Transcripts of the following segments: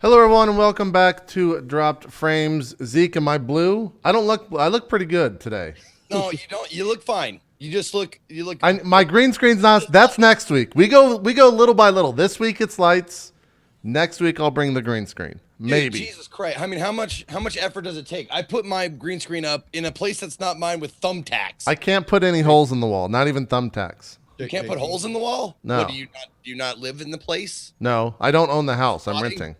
Hello, everyone, and welcome back to Dropped Frames. Zeke, am I blue? I look pretty good today. No, you don't. You look fine. You just look. You look. My green screen's not. That's next week. We go little by little. This week it's lights. Next week I'll bring the green screen. Maybe. Dude, Jesus Christ! I mean, how much effort does it take? I put my green screen up in a place that's not mine with thumbtacks. I can't put any holes in the wall. Not even thumbtacks. You can't put holes in the wall. No. What, do you not live in the place? No, I don't own the house. I'm Squatting? renting.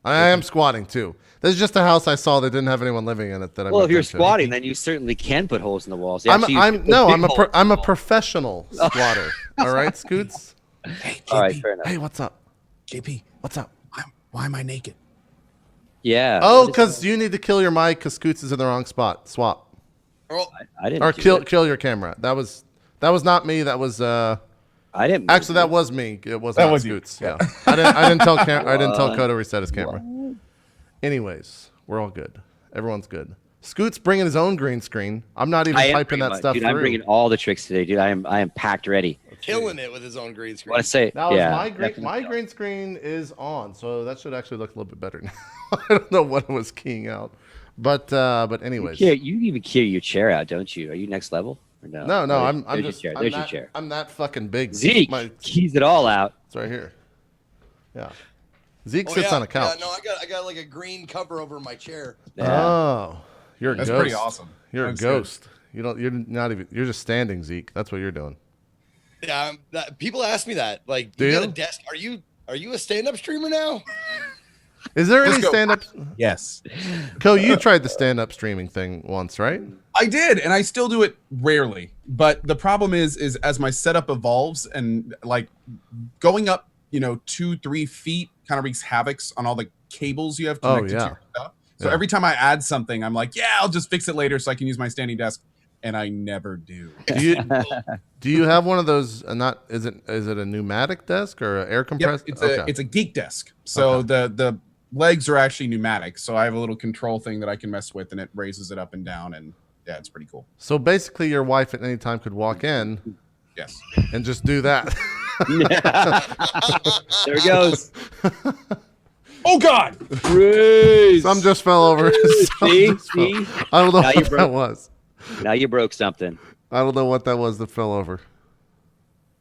I am squatting too. This is just a house I saw that didn't have anyone living in it. That I Well, if moved you're into. squatting, then you certainly can put holes in the walls. I'm Actually, a professional squatter. All right, Scoots. Hey, JP. All right, fair enough. Hey, what's up? JP, What's up? why am I naked? Yeah. Oh, what is because you need to kill your mic because Scoots is in the wrong spot. Swap. Oh, I didn't. Or do kill your camera. That was not me. That was I didn't. actually that was me. It was That not was you. Scoots. Yeah. I didn't tell Coda to reset his camera. Anyways, we're all good. Everyone's good. Scoots bringing his own green screen. I'm not even I am typing that stuff dude, through. I'm bringing all the tricks today, dude. I am packed ready. killing it with his own green I screen. want to say, That was yeah, my definitely. green screen is on, so that should actually look a little bit better now. I don't know what it was keying out, but anyways. Yeah, you even carry your chair out, don't you? Are you next level? Or no, No, There's- I'm there's just your chair. I'm There's your that, chair. I'm that fucking big. Zeke keys it all out. It's right here. Yeah. Zeke Oh, sits yeah, on a couch. Yeah, no, I got like a green cover over my chair. Yeah. Oh, you're a That's ghost. pretty awesome. You're That's a ghost. You're not even. You're just standing, Zeke. That's what you're doing. Yeah, people ask me that. Like, Do you got you? a desk? Are you a stand-up streamer now? Is there Let's any go. stand-up? Yes, Co, you tried the stand-up streaming thing once, right? I did, and I still do it rarely. But the problem is as my setup evolves and like going up, 2-3 feet kind of wreaks havocs on all the cables you have connected to your stuff. So Yeah. every time I add something, I'm like, yeah, I'll just fix it later so I can use my standing desk, and I never do. Do you have one of those? Not is it a pneumatic desk or an air Yep, compressor? it's a geek desk. So the legs are actually pneumatic. So I have a little control thing that I can mess with, and it raises it up and down, and yeah, it's pretty cool. So basically, your wife at any time could walk in Yes. and just do that. There it goes. Oh God! Some just fell over. Some See? just fell. See? I don't know Now what you that broke- was. Now you broke something. I don't know what that was that fell over.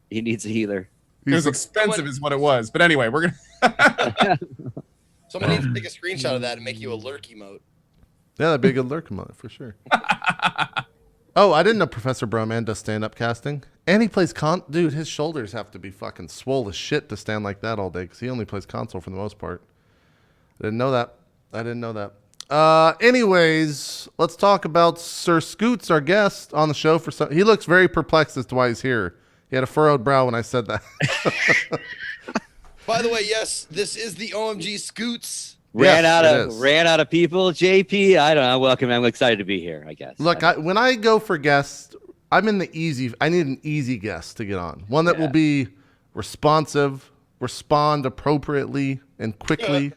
He needs a healer. It was expensive, is what it was. But anyway, we're gonna. Someone needs to take a screenshot of that and make you a lurk emote. Yeah, that'd be a good lurk mode for sure. Oh, I didn't know Professor Broman does stand-up casting. And he plays dude, his shoulders have to be fucking swole as shit to stand like that all day because he only plays console for the most part. I didn't know that. Anyways, let's talk about Sir Scoots, our guest on the show. He looks very perplexed as to why he's here. He had a furrowed brow when I said that. By the way, yes, this is the OMG Scoots. Ran Yes, out of people. JP, I don't know. Welcome. I'm excited to be here. I guess. Look, when I go for guests, I'm in the easy. I need an easy guest to get on. One that will be responsive, respond appropriately and quickly.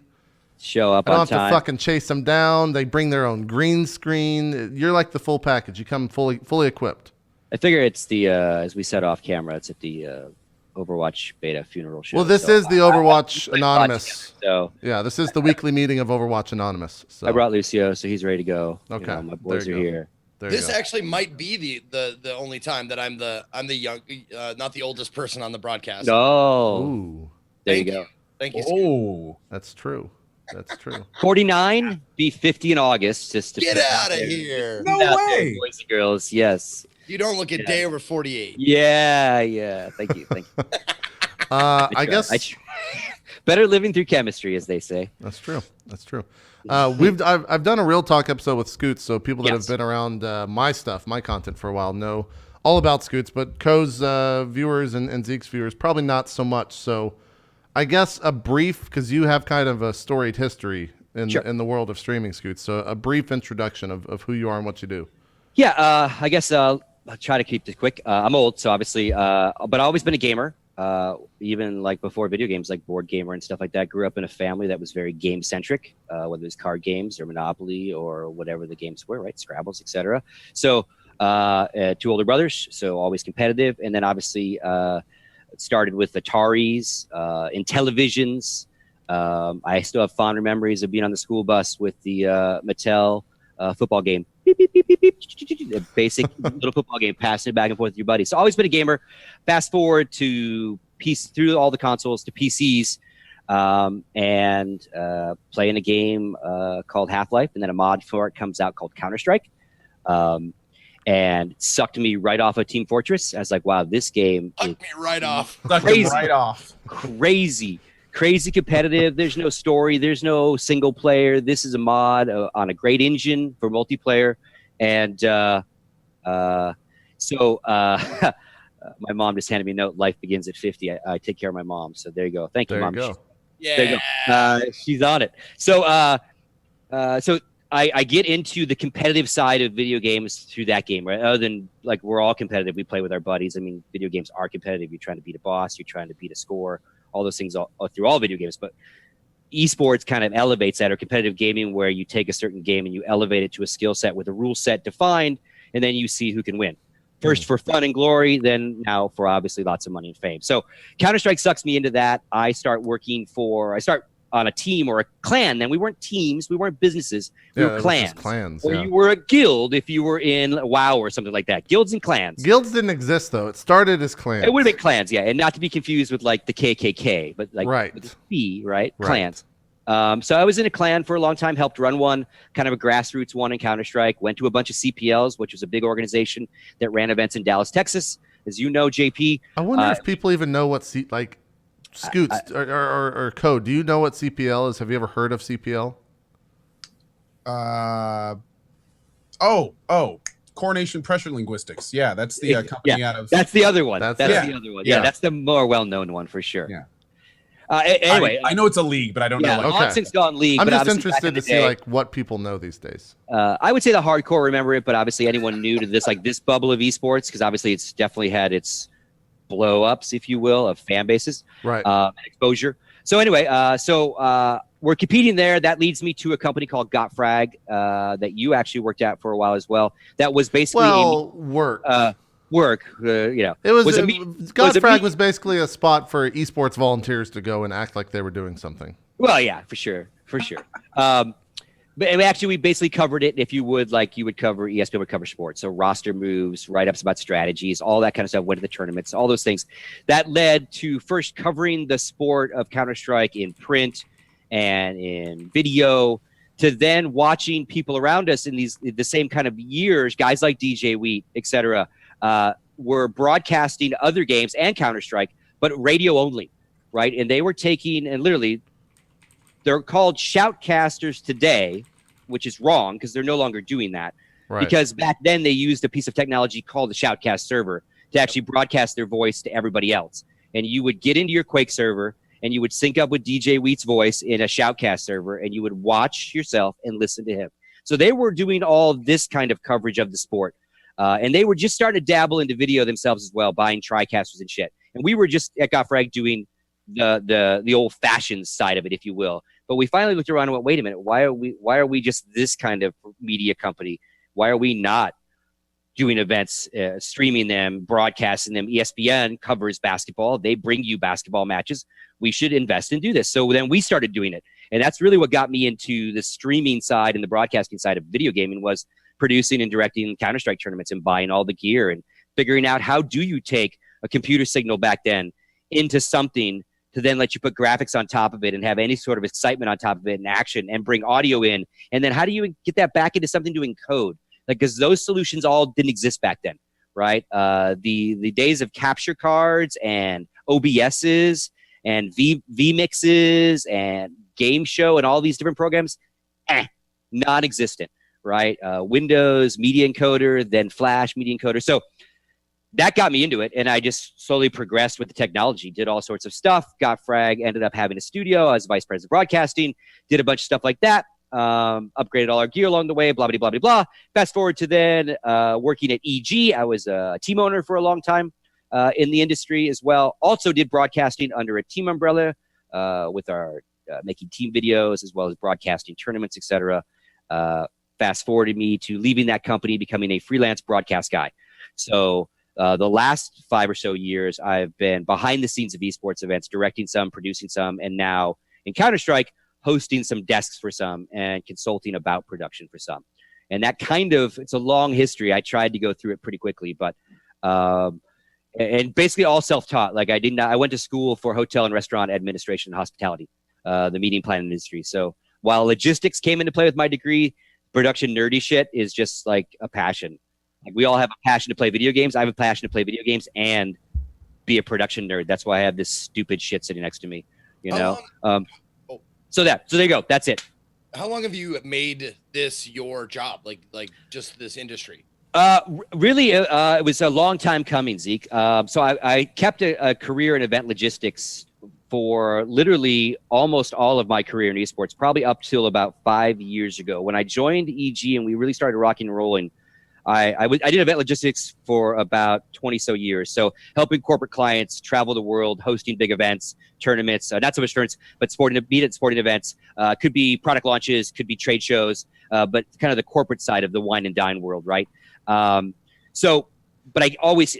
Show up I don't on have time. to fucking chase them down. They bring their own green screen. You're like the full package. You come fully equipped. I figure it's the as we said off camera. It's at the Overwatch beta funeral show. Well, this so is the Overwatch I- Anonymous. So Yeah, this is the weekly meeting of Overwatch Anonymous. So I brought Lucio, so he's ready to go. Okay, My boys there are you go. here. there you This go. actually might be the only time that I'm the young, not the oldest person on the broadcast. No, Ooh, there Thank you go. Thank you. Oh, that's true. That's true. 49, be 50 in August. Just to Get put out of there. here! no Out there, way! boys and girls. Yes. You don't look a day over 48. Yeah. Thank you. I try. guess Better living through chemistry, as they say. that's true. That's true. I've done a real talk episode with Scoots, so people that Yes. have been around my content for a while know all about Scoots, but Co's viewers and Zeke's viewers probably not so much. So I guess a brief, because you have kind of a storied history in the world of streaming, Scoots. So a brief introduction of who you are and what you do. Yeah, I guess I'll try to keep this quick. I'm old, so obviously, but I've always been a gamer. Even like before video games, like board gamer and stuff like that. Grew up in a family that was very game centric, whether it was card games or Monopoly or whatever the games were, right? Scrabbles, etc. So, 2 older brothers, so always competitive, and then obviously it started with Ataris, Intellivisions, I still have fond memories of being on the school bus with the Mattel football game. Beep, beep, beep, beep, beep. A basic little football game, passing it back and forth with your buddies. So always been a gamer. Fast forward to through all the consoles to PCs, and playing a game called Half-Life, and then a mod for it comes out called Counter-Strike. And sucked me right off of Team Fortress. I was like, wow, this game Sucked me right off. Sucked him right off. Crazy competitive. There's no story. There's no single player. This is a mod on a great engine for multiplayer. And my mom just handed me a note. Life begins at 50. I take care of my mom. So there you go. Thank you, Mom. There you go. Yeah. There you go. She's on it. So I get into the competitive side of video games through that game, right? Other than like we're all competitive. We play with our buddies. I mean, video games are competitive. You're trying to beat a boss. You're trying to beat a score. All those things all through all video games. But esports kind of elevates that, or competitive gaming, where you take a certain game and you elevate it to a skill set with a rule set defined, and then you see who can win. First for fun and glory, then now for obviously lots of money and fame. So Counter-Strike sucks me into that. I start on a team or a clan. Then we weren't teams, we weren't businesses, we were clans. Clans, or you were a guild if you were in WoW or something like that. Guilds and clans. Guilds didn't exist though. It started as clans. It would have been clans, yeah, and not to be confused with like the KKK, but like Right. with the C, right? Right. Clans. So I was in a clan for a long time, helped run one, kind of a grassroots one in Counter-Strike, went to a bunch of CPLs, which was a big organization that ran events in Dallas, Texas. As you know, JP. I wonder if people even know what Scoots or Code. Do you know what CPL is? Have you ever heard of CPL? Coronation Pressure Linguistics. Yeah, that's the company out of. That's the other one. That's the the other one. Yeah, that's the more well-known one for sure. Yeah. Anyway, I know it's a league, but I don't know. Yeah, long since gone league. I'm but just obviously back interested in the to see day, like what people know these days. I would say the hardcore remember it, but obviously anyone new to this, like this bubble of esports, because obviously it's definitely had its blow ups, if you will, of fan bases, Right. And exposure. So anyway, we're competing there. That leads me to a company called GotFrag that you actually worked at for a while as well. That was basically work. It was was GotFrag was basically a spot for esports volunteers to go and act like they were doing something. Well, yeah, for sure. But we basically covered it. If you would, like you would cover, ESPN would cover sports. So roster moves, write-ups about strategies, all that kind of stuff, went to the tournaments, all those things. That led to first covering the sport of Counter-Strike in print and in video, to then watching people around us in the same kind of years, guys like DJ Wheat, et cetera, were broadcasting other games and Counter-Strike, but radio only, right? And they were taking, and literally, they're called shoutcasters today, which is wrong because they're no longer doing that. Right. Because back then they used a piece of technology called the shoutcast server to actually broadcast their voice to everybody else. And you would get into your Quake server and you would sync up with DJ Wheat's voice in a shoutcast server, and you would watch yourself and listen to him. So they were doing all this kind of coverage of the sport. And they were just starting to dabble into video themselves as well, buying TriCasters and shit. And we were just at GotFrag doing the old-fashioned side of it, if you will. But we finally looked around and went, wait a minute, why are we just this kind of media company? Why are we not doing events, streaming them, broadcasting them? ESPN covers basketball. They bring you basketball matches. We should invest and do this. So then we started doing it. And that's really what got me into the streaming side and the broadcasting side of video gaming, was producing and directing Counter-Strike tournaments and buying all the gear and figuring out how do you take a computer signal back then into something to then let you put graphics on top of it and have any sort of excitement on top of it and action and bring audio in. And then how do you get that back into something to encode? Like, because those solutions all didn't exist back then, right? The days of capture cards and OBSs and vMixes and Game Show and all these different programs, non-existent, right? Windows, media encoder, then Flash, media encoder. So that got me into it, and I just slowly progressed with the technology, did all sorts of stuff. GotFrag ended up having a studio. I was vice president of broadcasting, did a bunch of stuff like that, upgraded all our gear along the way, blah, blah, blah, blah, blah. Fast forward to then working at EG. I was a team owner for a long time in the industry as well. Also did broadcasting under a team umbrella with our making team videos as well as broadcasting tournaments, etc. Fast forwarded me to leaving that company, becoming a freelance broadcast guy. So the last 5 or so years, I've been behind the scenes of esports events, directing some, producing some, and now In Counter-Strike, hosting some desks for some and consulting about production for some. And that it's a long history. I tried to go through it pretty quickly, but and basically all self-taught. Like I went to school for hotel and restaurant administration and hospitality, the meeting planning industry. So while logistics came into play with my degree, production nerdy shit is just like a passion. Like we all have a passion to play video games. I have a passion to play video games and be a production nerd. That's why I have this stupid shit sitting next to me, you know? So there you go. That's it. How long have you made this your job? Like just this industry? Really, it was a long time coming, Zeke. So I kept a career in event logistics for literally almost all of my career in esports, probably up till about 5 years ago. When I joined EG and we really started rocking and rolling, I did event logistics for about 20 so years. So helping corporate clients travel the world, hosting big events, tournaments, not so much tournaments, but sporting events. Could be product launches, could be trade shows, but kind of the corporate side of the wine and dine world, right? But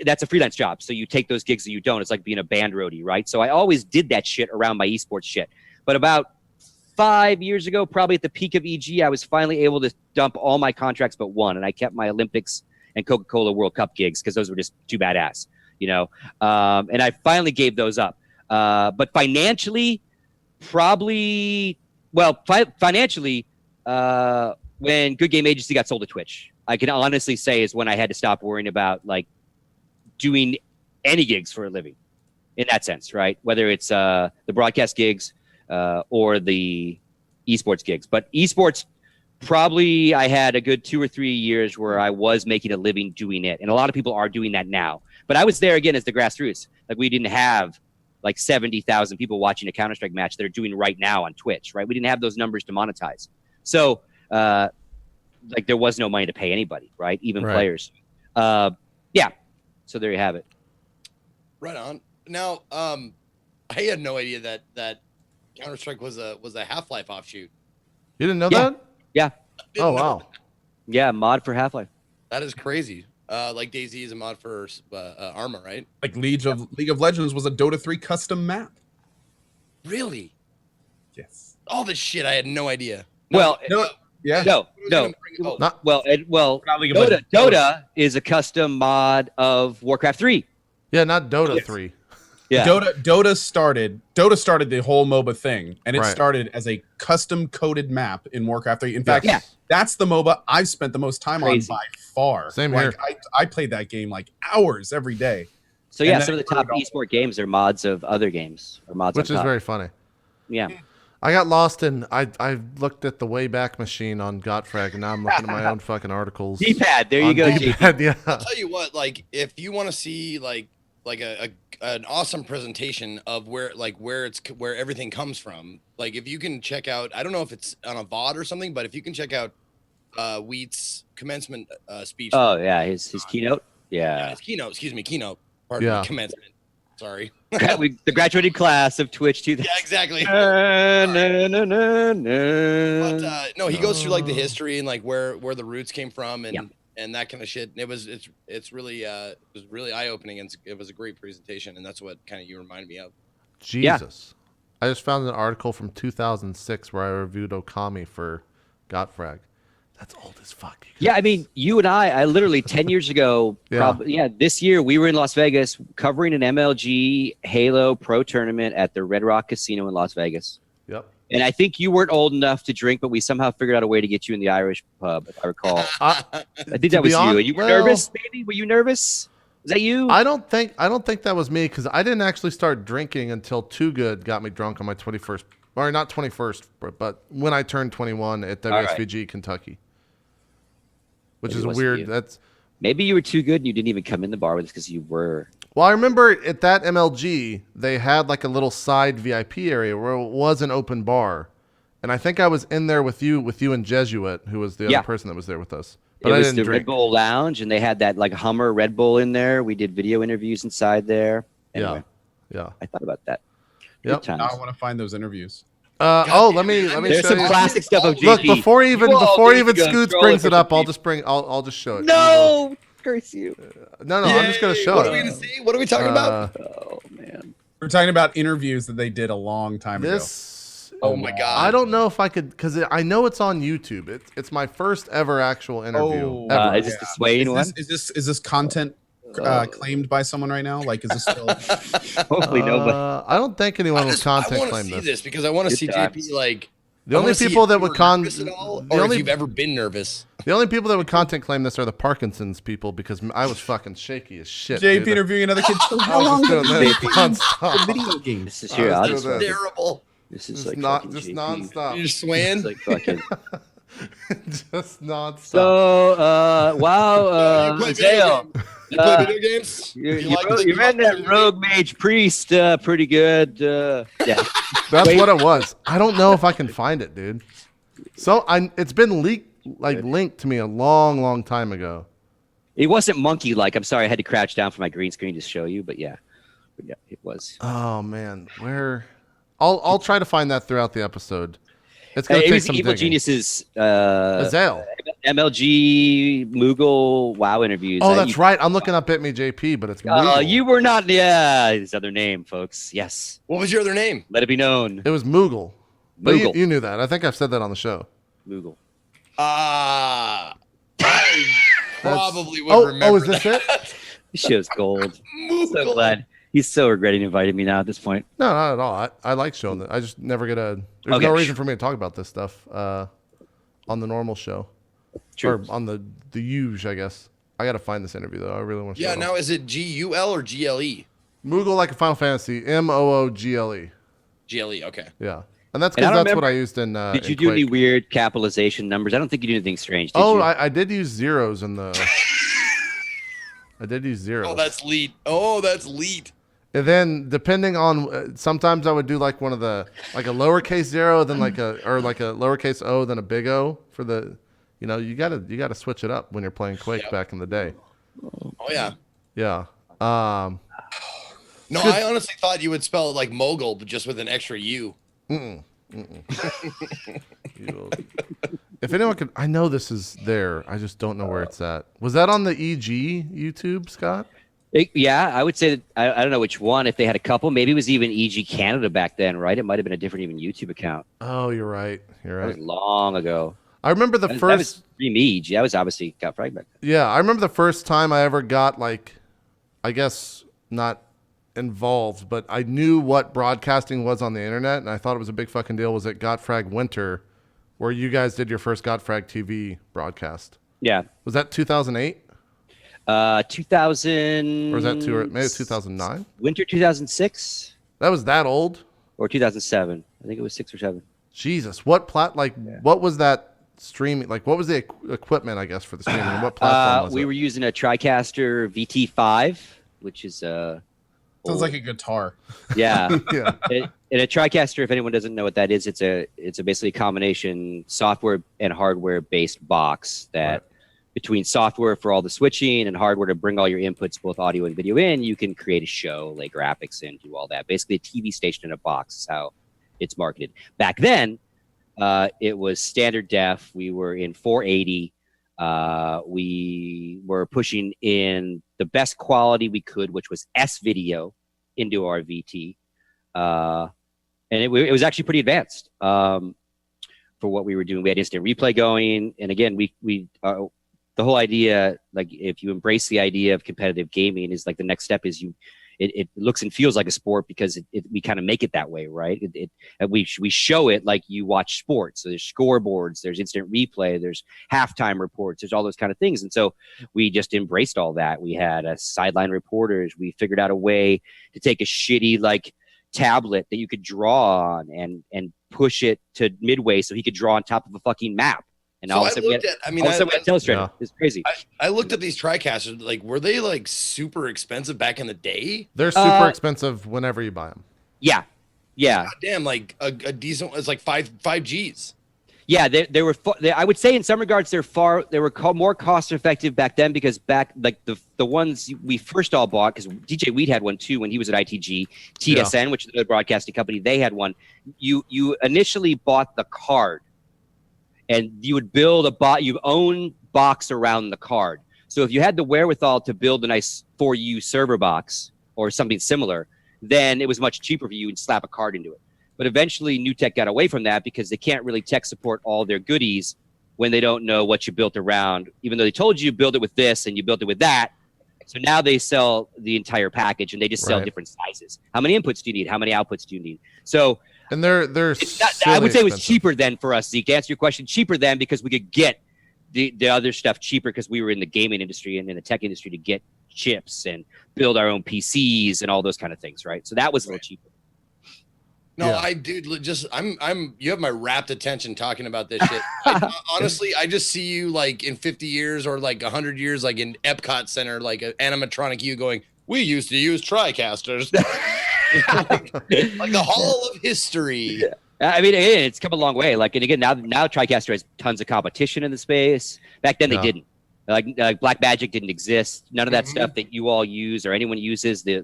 that's a freelance job. So you take those gigs or you don't. It's like being a band roadie, right? So I always did that shit around my esports shit. But about 5 years ago, probably at the peak of EG, I was finally able to dump all my contracts but one. And I kept my Olympics and Coca-Cola World Cup gigs because those were just too badass, you know? And I finally gave those up. But financially, financially, when Good Game Agency got sold to Twitch, I can honestly say is when I had to stop worrying about like doing any gigs for a living in that sense, right? Whether it's the broadcast gigs or the esports gigs. But esports, probably I had a good 2 or 3 years where I was making a living doing it. And a lot of people are doing that now. But I was there again as the grassroots. Like we didn't have like 70,000 people watching a Counter-Strike match that are doing right now on Twitch, right? We didn't have those numbers to monetize. So, like there was no money to pay anybody, right? Even players. Yeah. So there you have it. Right on. Now, I had no idea that Counter-Strike was a Half-Life offshoot. You didn't know that? Yeah. Oh wow. Yeah, mod for Half-Life. That is crazy. Like DayZ is a mod for Arma, right? Like League of Legends was a Dota 3 custom map. Really? Yes. All this shit, I had no idea. Well, Yeah. No. Dota is a custom mod of Warcraft 3. Yeah, not Dota 3. Yeah. Dota started the whole MOBA thing, and it started as a custom coded map in Warcraft 3. In fact, that's the MOBA I've spent the most time on by far. Same here. I played that game like hours every day. So yeah, some of the top esport games are mods of other games or mods, which is very funny. Yeah. I got lost in. I looked at the Wayback Machine on Gotfrag, and now I'm looking at my own fucking articles. D-pad, there you go. D-pad, yeah. I'll tell you what, like if you want to see like an awesome presentation of where everything comes from, like if you can check out, I don't know if it's on a VOD or something, but if you can check out Wheat's commencement speech. Oh yeah, his keynote. Yeah, his keynote. Excuse me, keynote. Pardon me, commencement. Sorry. The graduating class of Twitch 2000. Yeah, exactly. But no, he goes through like the history and like where the roots came from and that kind of shit. It's really eye opening, and it was a great presentation, and that's what kind of you reminded me of. Jesus, I just found an article from 2006 where I reviewed Okami for Gotfrag. That's old as fuck. Yeah, I mean, you and I literally 10 years ago, this year we were in Las Vegas covering an MLG Halo Pro tournament at the Red Rock Casino in Las Vegas. Yep. And I think you weren't old enough to drink, but we somehow figured out a way to get you in the Irish pub, if I recall. I think that was you. You were nervous, maybe? Were you nervous? Was that you? I don't think that was me, because I didn't actually start drinking until Too Good got me drunk on my 21st, or not 21st, but when I turned 21 at WSVG Kentucky. Which is weird. Maybe you were too good and you didn't even come in the bar with us because you were. Well, I remember at that MLG, they had like a little side VIP area where it was an open bar. And I think I was in there with you and Jesuit, who was the other person that was there with us. But it I was didn't the drink. Red Bull Lounge, and they had that like Hummer Red Bull in there. We did video interviews inside there. Anyway, yeah. I thought about that. Yep. Good times. Now I want to find those interviews. Let me There's show some you. classic stuff of JP. Look, before even Scoots brings it up, I'll just show it. No, curse you. No, I'm just gonna show What it. are we gonna see? What are we talking about? Oh man, We're talking about interviews that they did a long time ago. This Oh my god. I don't know if I could, because I know it's on YouTube. It's my first ever actual interview. Oh, ever. Is this the Swain one? Is this content claimed by someone right now? Like, is this still? Hopefully nobody. I don't think anyone will I content want to claim see this. this because I want to Good see times. JP like. The I only wanna see people if that you would were nervous at all, the or only if you've ever been nervous. the only people that would content claim this are the Parkinson's people, because I was fucking shaky as shit. JP dude. interviewing another kid. So I how was long just doing have you this been nonstop. video games? This is I your was honest doing one. this. Terrible. This is Just like not, fucking just JP. nonstop. You're swaying. It's like fucking. Just nonstop. So, wow, you play Zale, video games. You play video games. you ran that rogue mage priest pretty good. Yeah, That's Wait. what it was. I don't know if I can find it, dude. So it's been linked to me a long time ago. it wasn't monkey like. I'm sorry, I had to crouch down for my green screen to show you, but yeah, it was. Oh man, where? I'll try to find that throughout the episode. It's gonna It take was some Evil digging. Genius's Azale. MLG Moogle WoW interviews. Oh, that's right. I'm looking up itmeJP, but it's Moogle. You were not. Yeah, his other name, folks. Yes, What was your other name? let it be known. It was Moogle. But Moogle. you knew that. I think I've said that on the show. Moogle. I probably would Oh, remember. is this it? This show's gold. So Moogle. glad. He's so regretting inviting me now at this point. No, not at all. I like showing that. I just never get a. There's Okay. no reason for me to talk about this stuff on the normal show. True. Or on the huge, I guess. I gotta find this interview though. I really want to. Yeah. Now is it GUL or GLE? Moogle like a Final Fantasy. MOOGLE. GLE. Okay. Yeah, and that's And I because don't that's what remember- I used in. Did you in do any Quake. weird capitalization numbers? I don't think you did anything strange. Did Oh, you? I did use zeros in the. I did use zeros. Oh, that's lead. Oh, that's lead. And then depending on, sometimes I would do like one of the like a lowercase zero, then like a lowercase O, then a big O for the, you gotta switch it up when you're playing Quake back in the day. Oh yeah. Yeah. No, I honestly thought you would spell it like mogul, but just with an extra U. If anyone could, I know this is there. I just don't know where it's at. Was that on the EG YouTube, Scott? Yeah, I would say that, I don't know which one. If they had a couple, maybe it was even EG Canada back then, right? It might have been a different even YouTube account. Oh, you're right. You're That was right. long ago. I remember the That first. was pre-Meej. That was obviously got frag back then. Yeah, I remember the first time I ever got like, I guess not involved, but I knew what broadcasting was on the internet, and I thought it was a big fucking deal. Was at Gotfrag Winter, where you guys did your first Gotfrag TV broadcast? Yeah. Was that 2008 2000. or was that maybe 2009? Winter 2006 That was that old? or 2007. I think it was 6 or 7. Jesus, what what was that streaming? Like, what was the equipment? I guess for the streaming. What platform was We it? were using a TriCaster VT5, which is Sounds old. like a guitar. Yeah. Yeah. And a TriCaster, if anyone doesn't know what that is, it's a basically a combination software and hardware based box that Right. between software for all the switching and hardware to bring all your inputs, both audio and video in, you can create a show, lay graphics in, do all that. Basically a TV station in a box is how it's marketed. Back then, it was standard def. We were in 480. We were pushing in the best quality we could, which was S video into our VT. And it was actually pretty advanced for what we were doing. We had instant replay going. And again, the whole idea, like if you embrace the idea of competitive gaming, is like the next step is it looks and feels like a sport because we kind of make it that way, right? We show it like you watch sports. So there's scoreboards, there's instant replay, there's halftime reports, there's all those kind of things. And so we just embraced all that. We had sideline reporters. We figured out a way to take a shitty like tablet that you could draw on and push it to midway so he could draw on top of a fucking map. And So all of I a sudden, looked at. I mean, all of a sudden we had Illustrator. Yeah. It's crazy. I looked at these TriCasters. Like, were they like super expensive back in the day? They're super expensive whenever you buy them. Yeah. God damn, like a decent. It's like five Gs. Yeah, they were. I would say in some regards they were more cost effective back then because back like the ones we first all bought, because DJ Weed had one too when he was at ITG. TSN, which is the broadcasting company, they had one. You initially bought the card, and you would build you own box around the card. So if you had the wherewithal to build a nice 4U server box or something similar, then it was much cheaper for you and slap a card into it. But eventually, New Tech got away from that because they can't really tech support all their goodies when they don't know what you built around, even though they told you build it with this and you built it with that. So now they sell the entire package and they just sell different sizes. How many inputs do you need? How many outputs do you need? So, and they're I would say it was expensive. cheaper then for us, Zeke. To answer your question, cheaper then because we could get the other stuff cheaper because we were in the gaming industry and in the tech industry to get chips and build our own PCs and all those kind of things, right? So that was a little cheaper. No, Yeah. you have my rapt attention talking about this shit. Honestly, I just see you like in 50 years or like 100 years, like in Epcot Center, like an animatronic you going, we used to use TriCasters. like the Hall of History. I mean, it's come a long way. Like, and again, now TriCaster has tons of competition in the space. Back then they didn't. Like Black Magic didn't exist. None of that stuff that you all use or anyone uses. There's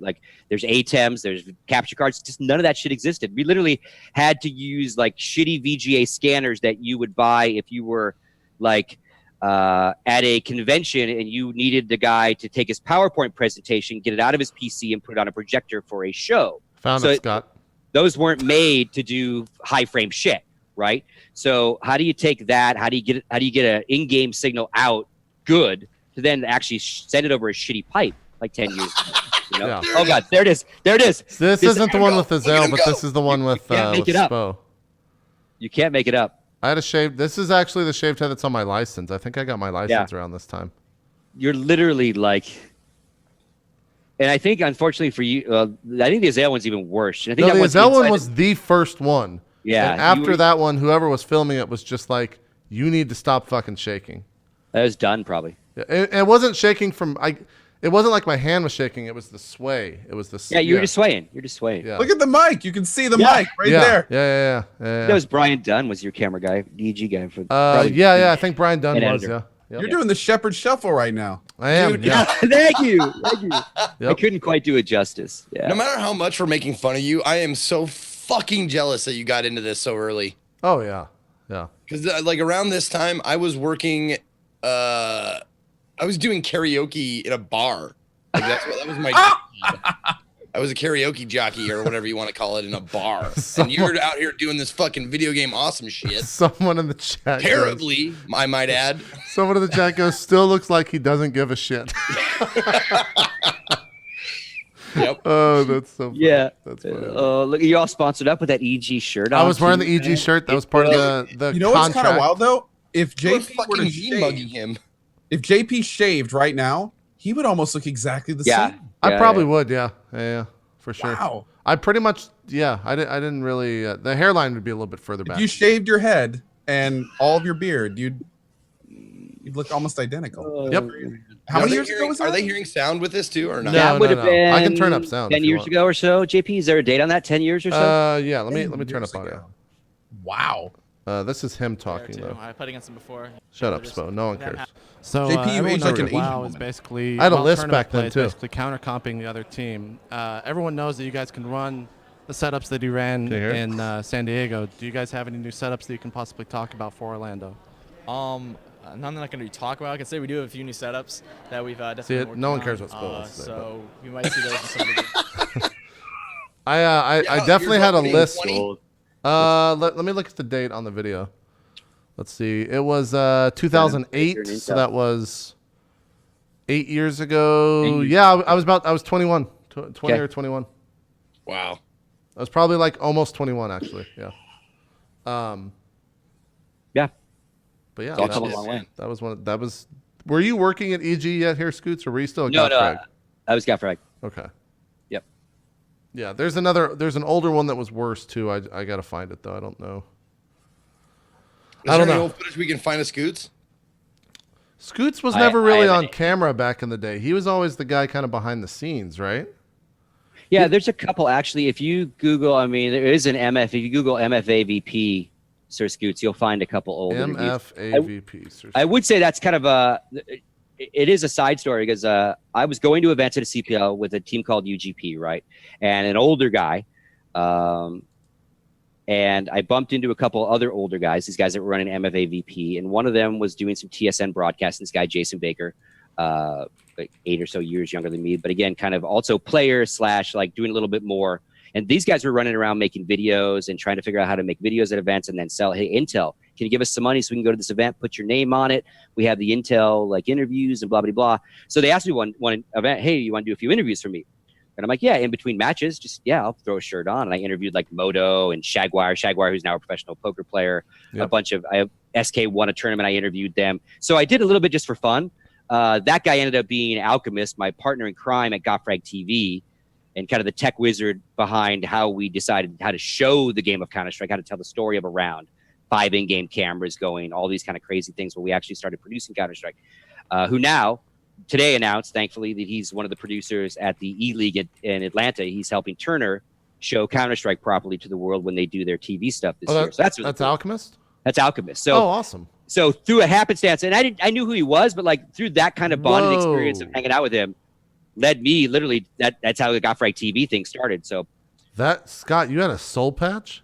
ATEMs, there's capture cards. Just none of that shit existed. We literally had to use like shitty VGA scanners that you would buy if you were like at a convention and you needed the guy to take his PowerPoint presentation, get it out of his PC, and put it on a projector for a show. Found it, Scott. Those weren't made to do high frame shit, right? So how do you take that? How do you get an in-game signal out good to then actually send it over a shitty pipe like 10 years ago? You know? Yeah. Oh God, there it is. This isn't the one with the Zell, but this is the one with make it up. Spo. You can't make it up. I had a shaved. This is actually the shaved head that's on my license. I think I got my license around this time. You're literally like, and I think unfortunately for you, I think the Azale one's even worse. And I think No, that the one's Azale one inside was the first one. Yeah. And after that one, whoever was filming it was just like, you need to stop fucking shaking. That was done probably. Yeah, it wasn't shaking from it wasn't like my hand was shaking. It was the sway. It was the Yeah, you're just swaying. You're just swaying. Yeah. Look at the mic. You can see the mic right there. Yeah. That was Brian Dunn was your camera guy, DG guy for. I think Brian Dunn an was. editor. Yeah. Yep. You're doing the Shepherd Shuffle right now. I am. Dude, yeah. Thank you. I Yep. couldn't quite do it justice. Yeah. No matter how much we're making fun of you, I am so fucking jealous that you got into this so early. Oh yeah. Yeah. Because like around this time, I was working. I was doing karaoke in a bar. Like that was my job. I was a karaoke jockey or whatever you want to call it in a bar. And you're out here doing this fucking video game awesome shit. Someone in the chat. Terribly, I might add. Someone in the chat goes, still looks like he doesn't give a shit. Yep. Oh, that's so funny. Yeah. That's funny. Look, you all sponsored up with that EG shirt. I was wearing the EG shirt. That was part of the You know what's kind of contract. wild though? If You're JP were fucking to mugging shave, him. if JP shaved right now, he would almost look exactly the Yeah. same. I probably would, yeah, for sure. Wow. I pretty much, I didn't really. The hairline would be a little bit further back. If you shaved your head and all of your beard, you'd look almost identical. Yep. How Are many they years ago hearing- was Are that? they hearing sound with this too, or not? No, That would have been. I can turn up sound 10 if you years want. ago or so. JP, is there a date on that? 10 years or so? Yeah. Let me 10 turn years up on ago. Wow. it. This is him talking though. I played against him before. Shut up, Spo. No one cares. So JP, you everyone aged like knows an that WoW Asian is woman. basically I had a WoW list tournament back then, play is too. basically counter-comping the other team. Everyone knows that you guys can run the setups that you ran Can you hear it? in San Diego. Do you guys have any new setups that you can possibly talk about for Orlando? None that I can really talk about. I can say we do have a few new setups that we've definitely See, been no one working cares on. what Spo wants to say, So you might see those in some of the I definitely you're had a fucking list. 20? Let me look at the date on the video. Let's see. It was 2008, so that was 8 years ago. Yeah, I was 21, 20 or 21. Wow. I was probably like almost 21 actually. Yeah. Yeah. But yeah, It's all come a long way. that was one. That was. Were you working at EG yet here, Scoots, or were you still at No, Godfrey? I was Godfrey. Okay. Yep. Yeah, there's an older one that was worse too. I gotta find it though. I don't know. Is I don't there know. any old footage we can find of Scoots? Scoots was I- never I really haven't- on camera back in the day. He was always the guy kind of behind the scenes, right? Yeah, there's a couple actually. If you Google, I mean, there is an MF. If you Google MFAVP Sir Scoots, you'll find a couple old interviews. MFAVP. I would say that's kind of it is a side story because I was going to events at a CPL with a team called UGP, right? And an older guy, and I bumped into a couple other older guys, these guys that were running MFAVP, and one of them was doing some TSN broadcasting, this guy, Jason Baker, like 8 or so years younger than me, but again, kind of also player / like doing a little bit more And these guys were running around making videos and trying to figure out how to make videos at events and then sell. Hey, Intel, can you give us some money so we can go to this event, put your name on it? We have the Intel like interviews and blah, blah, blah. So they asked me one event, hey, you want to do a few interviews for me? And I'm like, yeah, in between matches, just, yeah, I'll throw a shirt on. And I interviewed like Moto and Shagwire, who's now a professional poker player. Yep. SK won a tournament. I interviewed them. So I did a little bit just for fun. That guy ended up being Alchemist, my partner in crime at GotFrag TV, and kind of the tech wizard behind how we decided how to show the game of Counter-Strike, how to tell the story of a round, 5 in-game cameras going, all these kind of crazy things where we actually started producing Counter-Strike, who now today announced, thankfully, that he's one of the producers at the E-League in Atlanta. He's helping Turner show Counter-Strike properly to the world when they do their TV stuff this year. So that's really cool. Alchemist? That's Alchemist. So, awesome. So through a happenstance, and I knew who he was, but like through that kind of bonding experience of hanging out with him, led me literally. That's how the GotFrag TV thing started. So Scott, you had a soul patch?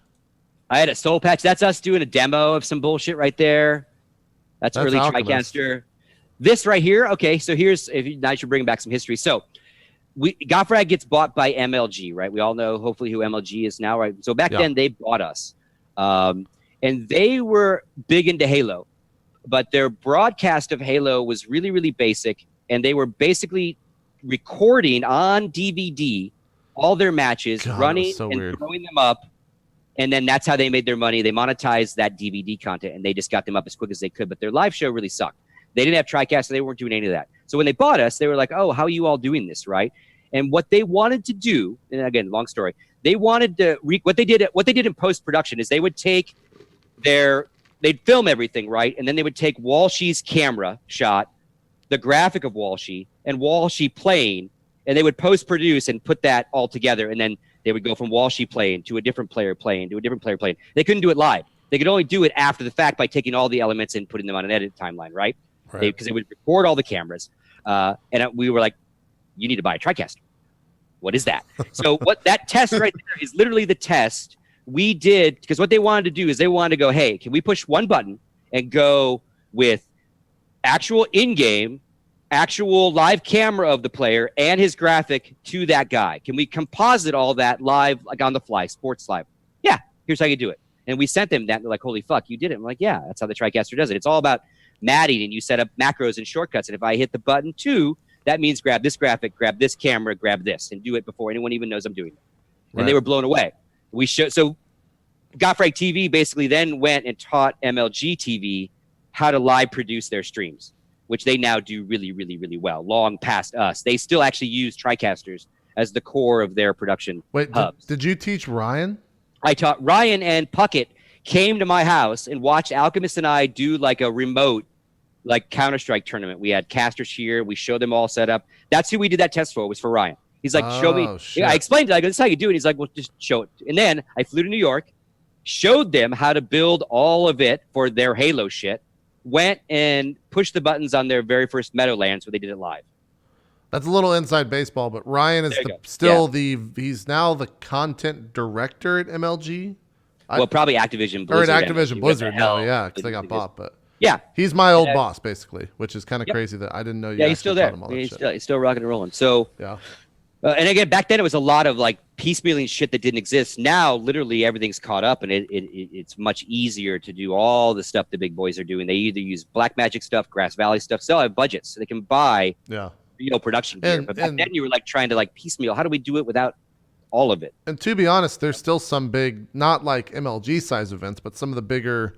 I had a soul patch. That's us doing a demo of some bullshit right there. That's early Alchemist. TriCaster. This right here. Okay, so here's now I should bring back some history. So GotFrag gets bought by MLG, right? We all know hopefully who MLG is now, right? So back then they bought us, and they were big into Halo, but their broadcast of Halo was really, really basic, and they were basically recording on DVD all their matches, running and throwing them up, and then that's how they made their money. They monetized that DVD content, and they just got them up as quick as they could, but their live show really sucked. They didn't have TriCast, so they weren't doing any of that. So when they bought us, they were like, oh, how are you all doing this, right? And what they wanted to do, and again, long story, they wanted to, what they did in post-production is they would take they'd film everything, right? And then they would take Walshy's camera shot, the graphic of Walshy, and Walshy playing, and they would post-produce and put that all together, and then they would go from Walshy playing to a different player playing to a different player playing. They couldn't do it live. They could only do it after the fact by taking all the elements and putting them on an edit timeline, right? Because they would record all the cameras. And we were like, you need to buy a TriCaster. What is that? So what that test right there is literally the test we did, because what they wanted to do is they wanted to go, hey, can we push one button and go with actual in-game, actual live camera of the player and his graphic to that guy? Can we composite all that live, like on the fly, sports live? Yeah, here's how you do it. And we sent them that. And they're like, holy fuck, you did it. I'm like, yeah, that's how the TriCaster does it. It's all about matting, and you set up macros and shortcuts. And if I hit the button 2, that means grab this graphic, grab this camera, grab this, and do it before anyone even knows I'm doing it. And they were blown away. So GotFrag TV basically then went and taught MLG TV how to live produce their streams, which they now do really, really, really well, long past us. They still actually use TriCasters as the core of their production hubs. Did you teach Ryan? I taught Ryan, and Puckett came to my house and watched Alchemist and I do like a remote like Counter-Strike tournament. We had casters here. We showed them all set up. That's who we did that test for, was for Ryan. He's like, show me. Yeah, I explained it. I go, this is how you do it. He's like, well, just show it. And then I flew to New York, showed them how to build all of it for their Halo shit, went and pushed the buttons on their very first Meadowlands where they did it live. That's a little inside baseball, but Ryan is he's now the content director at MLG. Well, probably Activision Blizzard. Or at Activision Blizzard now, yeah, because they got bought. But yeah, he's my old boss, basically, which is kind of crazy that I didn't know you. Yeah, he's still there. He's still rocking and rolling. So yeah. And again, back then it was a lot of like piecemealing shit that didn't exist. Now, literally everything's caught up, and it's much easier to do all the stuff the big boys are doing. They either use Blackmagic stuff, Grass Valley stuff. Still have budgets, so they can buy real production gear. But back then you were like trying to like piecemeal. How do we do it without all of it? And to be honest, there's still some big, not like MLG size events, but some of the bigger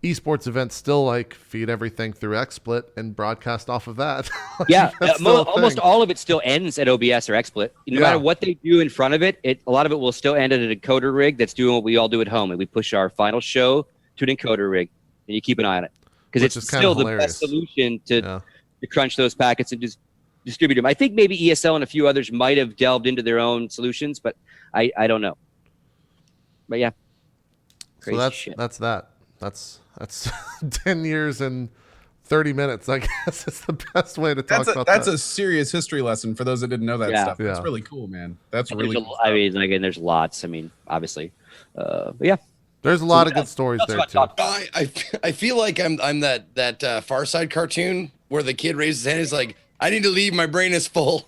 eSports events still like feed everything through XSplit and broadcast off of that. Yeah, almost all of it still ends at OBS or XSplit. No matter what they do in front of it, a lot of it will still end at a decoder rig that's doing what we all do at home, and we push our final show to an encoder rig, and you keep an eye on it because it's still the best solution to crunch those packets and just distribute them. I think maybe ESL and a few others might have delved into their own solutions, but I don't know. But yeah, crazy shit. That's 10 years and 30 minutes, I guess. It's the best way to talk about that. That's a serious history lesson for those that didn't know that stuff. That's really cool, man. That's really cool. I mean, again, there's lots. I mean, obviously. But yeah. There's a lot of good stories there, too. I feel like I'm that Far Side cartoon where the kid raises his hand and is like, I need to leave. My brain is full.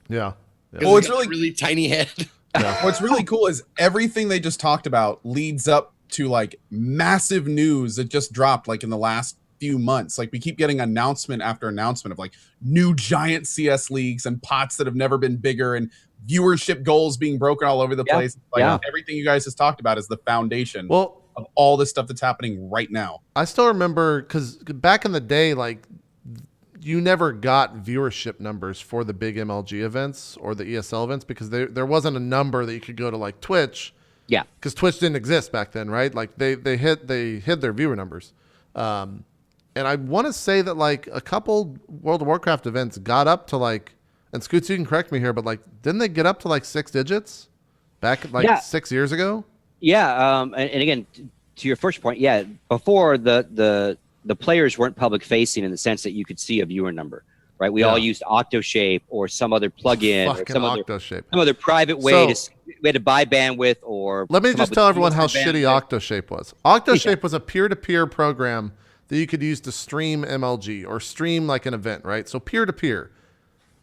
Yeah. Well, it's really tiny head. What's really cool is everything they just talked about leads up to like massive news that just dropped like in the last few months. Like we keep getting announcement after announcement of like new giant CS leagues and pots that have never been bigger and viewership goals being broken all over the place. Like everything you guys just talked about is the foundation Well, of all this stuff that's happening right now. I still remember because back in the day, like you never got viewership numbers for the big MLG events or the ESL events because there wasn't a number that you could go to like Twitch. Yeah, because Twitch didn't exist back then, right? Like they hid their viewer numbers, and I want to say that like a couple World of Warcraft events got up to like, and Scoots, you can correct me here, but like didn't they get up to like 6 digits back like 6 years ago? Yeah, and again, to your first point, yeah, before the players weren't public facing in the sense that you could see a viewer number, right? We all used OctoShape or some other plugin or some other private way we had to buy bandwidth or. Let me just tell everyone how shitty OctoShape was. OctoShape was a peer-to-peer program that you could use to stream MLG or stream like an event, right? So peer-to-peer.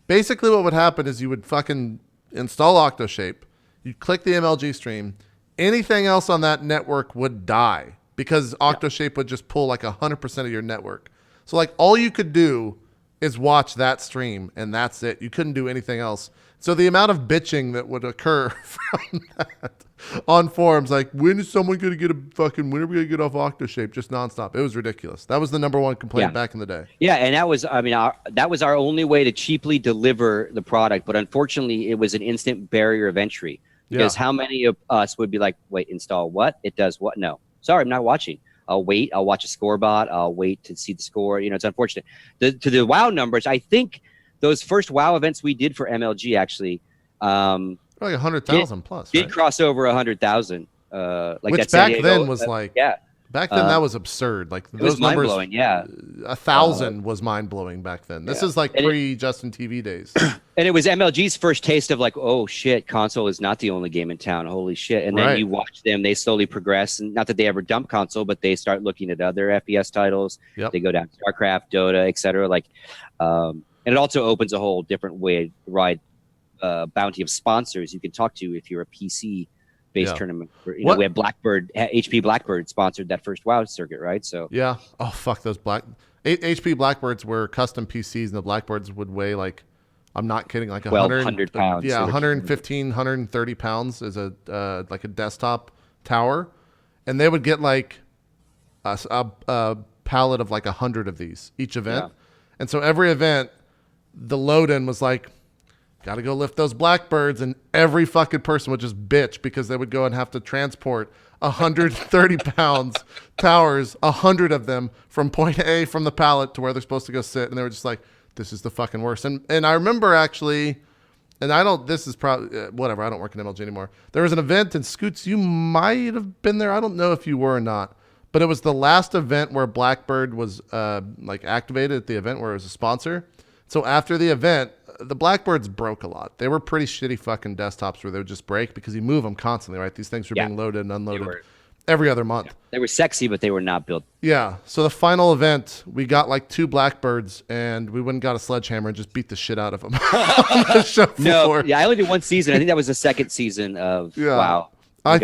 Basically what would happen is you would fucking install OctoShape, you'd click the MLG stream, anything else on that network would die because OctoShape would just pull like 100% of your network. So like all you could do is watch that stream and that's it. You couldn't do anything else. So the amount of bitching that would occur from that on forums, like when is someone going to get when are we going to get off OctoShape? Just nonstop. It was ridiculous. That was the #1 complaint back in the day. Yeah, and that was, that was our only way to cheaply deliver the product. But unfortunately, it was an instant barrier of entry because how many of us would be like, wait, install what? It does what? No, sorry, I'm not watching. I'll wait. I'll watch a score bot. I'll wait to see the score. You know, it's unfortunate. To the WoW numbers, I think those first WoW events we did for MLG actually, like 100,000 plus. Did cross over 100,000. Like which that back then was like back then that was absurd. Like it those was numbers, mind-blowing. Yeah, 1,000 was mind blowing back then. This is like pre Justin TV days. And it was MLG's first taste of like, oh shit, console is not the only game in town. Holy shit! And then you watch them; they slowly progress, and not that they ever dump console, but they start looking at other FPS titles. They go down to StarCraft, Dota, etc. Like, and it also opens a whole different way to ride bounty of sponsors you can talk to if you're a PC based tournament. You know, we had Blackbird, HP Blackbird sponsored that first WoW circuit, right? So oh fuck those HP Blackbirds were custom PCs, and the Blackbirds would weigh like, I'm not kidding, like 100 pounds. Yeah, 115, 130 pounds is a like a desktop tower, and they would get like a pallet of like 100 of these each event, and so every event, the load-in was like, got to go lift those Blackbirds, and every fucking person would just bitch because they would go and have to transport 130 pounds towers, 100 of them from point A from the pallet to where they're supposed to go sit, and they were just like, this is the fucking worst. And I remember actually, and this is probably whatever, I don't work in MLG anymore. There was an event, and Scoots, you might have been there. I don't know if you were or not, but it was the last event where Blackbird was like activated at the event where it was a sponsor. So after the event, the Blackbirds broke a lot. They were pretty shitty fucking desktops where they would just break because you move them constantly, right? These things were being loaded and unloaded every other month. They were sexy, but they were not built. Yeah. So the final event, we got like 2 Blackbirds, and we went and got a sledgehammer and just beat the shit out of them on the show floor. I only did one season. I think that was the second season of WoW. I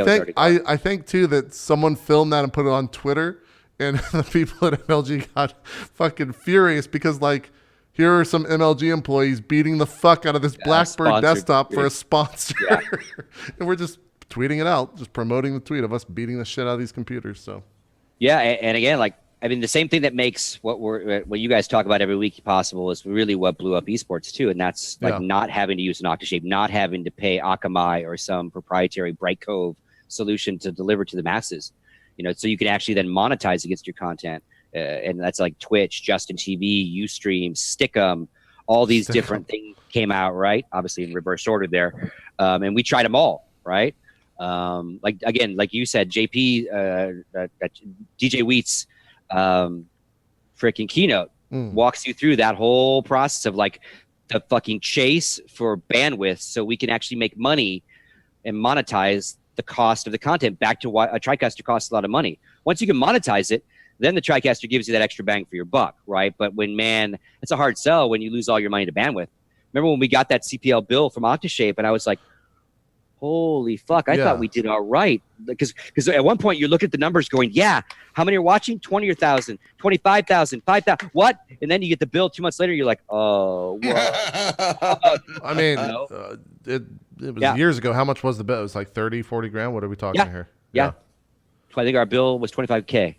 think too that someone filmed that and put it on Twitter, and the people at MLG got fucking furious because like, here are some MLG employees beating the fuck out of this Blackbird desktop for a sponsor. And we're just tweeting it out, just promoting the tweet of us beating the shit out of these computers. So, and again, like, I mean, the same thing that makes what you guys talk about every week possible is really what blew up esports too, and that's like not having to use an OctoShape, not having to pay Akamai or some proprietary Bright Cove solution to deliver to the masses. You know, so you can actually then monetize against your content. And that's like Twitch, Justin TV, Ustream, Stick'em, all these different things came out, right? Obviously in reverse order there. And we tried them all, right? Like, again, like you said, JP, DJ Wheat's freaking keynote walks you through that whole process of like the fucking chase for bandwidth so we can actually make money and monetize the cost of the content back to what a TriCaster costs a lot of money. Once you can monetize it, then the TriCaster gives you that extra bang for your buck, right? But it's a hard sell when you lose all your money to bandwidth. Remember when we got that CPL bill from OctoShape, and I was like, holy fuck, I Yeah. thought we did all right. Because at one point you look at the numbers going, yeah, how many are watching? 20,000, 25,000, 5,000, what? And then you get the bill 2 months later, you're like, oh, what? I mean, No. it was Yeah. years ago. How much was the bill? It was like 30, 40 grand. What are we talking here? Yeah. I think our bill was 25K.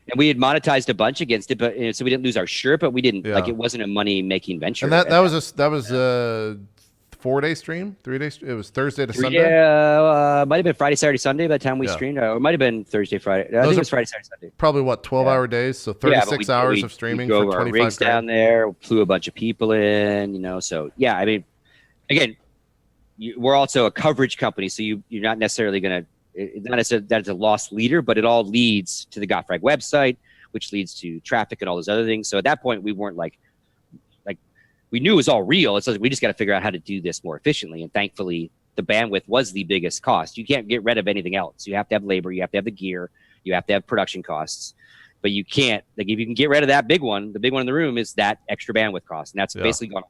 And we had monetized a bunch against it, but so we didn't lose our shirt, but we didn't like it wasn't a money making venture. And that was a 4-day stream, 3-day. It was Thursday to Sunday. Yeah, might have been Friday, Saturday, Sunday by the time we streamed. Or it might have been Thursday, Friday. I think it was Friday, Saturday, Sunday. Probably what 12-hour days, so 36 hours of streaming for 25 rigs grand. down there. Flew a bunch of people in, you know. So yeah, I mean, again, we're also a coverage company, so you're not necessarily going to. Not necessarily that it's a lost leader, but it all leads to the GotFrag website, which leads to traffic and all those other things. So at that point, we weren't like we knew it was all real. It's like we just got to figure out how to do this more efficiently. And thankfully, the bandwidth was the biggest cost. You can't get rid of anything else. You have to have labor, you have to have the gear, you have to have production costs. But you can't, like, if you can get rid of that big one, the big one in the room is that extra bandwidth cost, and that's basically gone.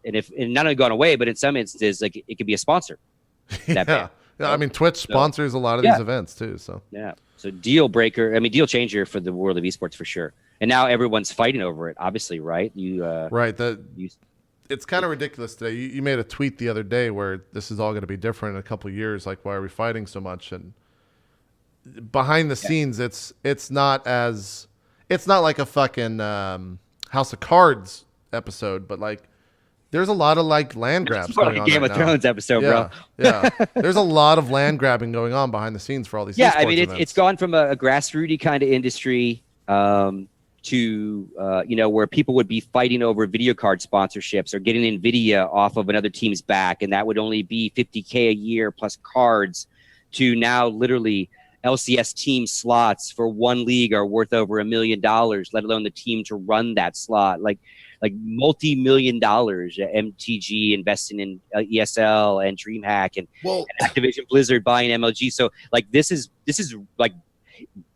And not only gone away, but in some instances, like it could be a sponsor. Yeah, I mean, Twitch sponsors a lot of these events too. So so deal breaker. I mean, deal changer for the world of esports for sure. And now everyone's fighting over it. Obviously, right? It's kind of ridiculous today. You made a tweet the other day where this is all going to be different in a couple of years. Like, why are we fighting so much? And behind the scenes, it's not like a fucking House of Cards episode, but like there's a lot of like land grabs going on. Game of Thrones episode, bro. Yeah, there's a lot of land grabbing going on behind the scenes for all these. Yeah, I mean, it's gone from a grassrooty kind of industry to where people would be fighting over video card sponsorships or getting NVIDIA off of another team's back, and that would only be $50K a year plus cards, to now literally LCS team slots for one league are worth over $1 million, let alone the team to run that slot. Like multi-million dollars. MTG investing in ESL and DreamHack and Activision Blizzard buying MLG. So like this is like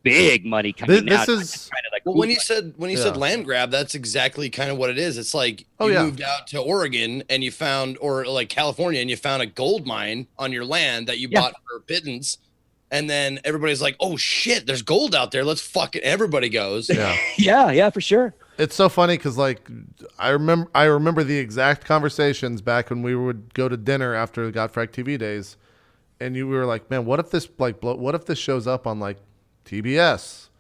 big money coming out. This is kind of like when you said land grab, that's exactly kind of what it is. It's like you moved out to Oregon and you found, or like California, and you found a gold mine on your land that you bought for pittance. And then everybody's like, "Oh shit, there's gold out there. Let's fuck it." Everybody goes. Yeah, for sure. It's so funny because like I remember the exact conversations back when we would go to dinner after the GotFrag TV days, and we were like, "Man, what if this what if this shows up on like TBS?"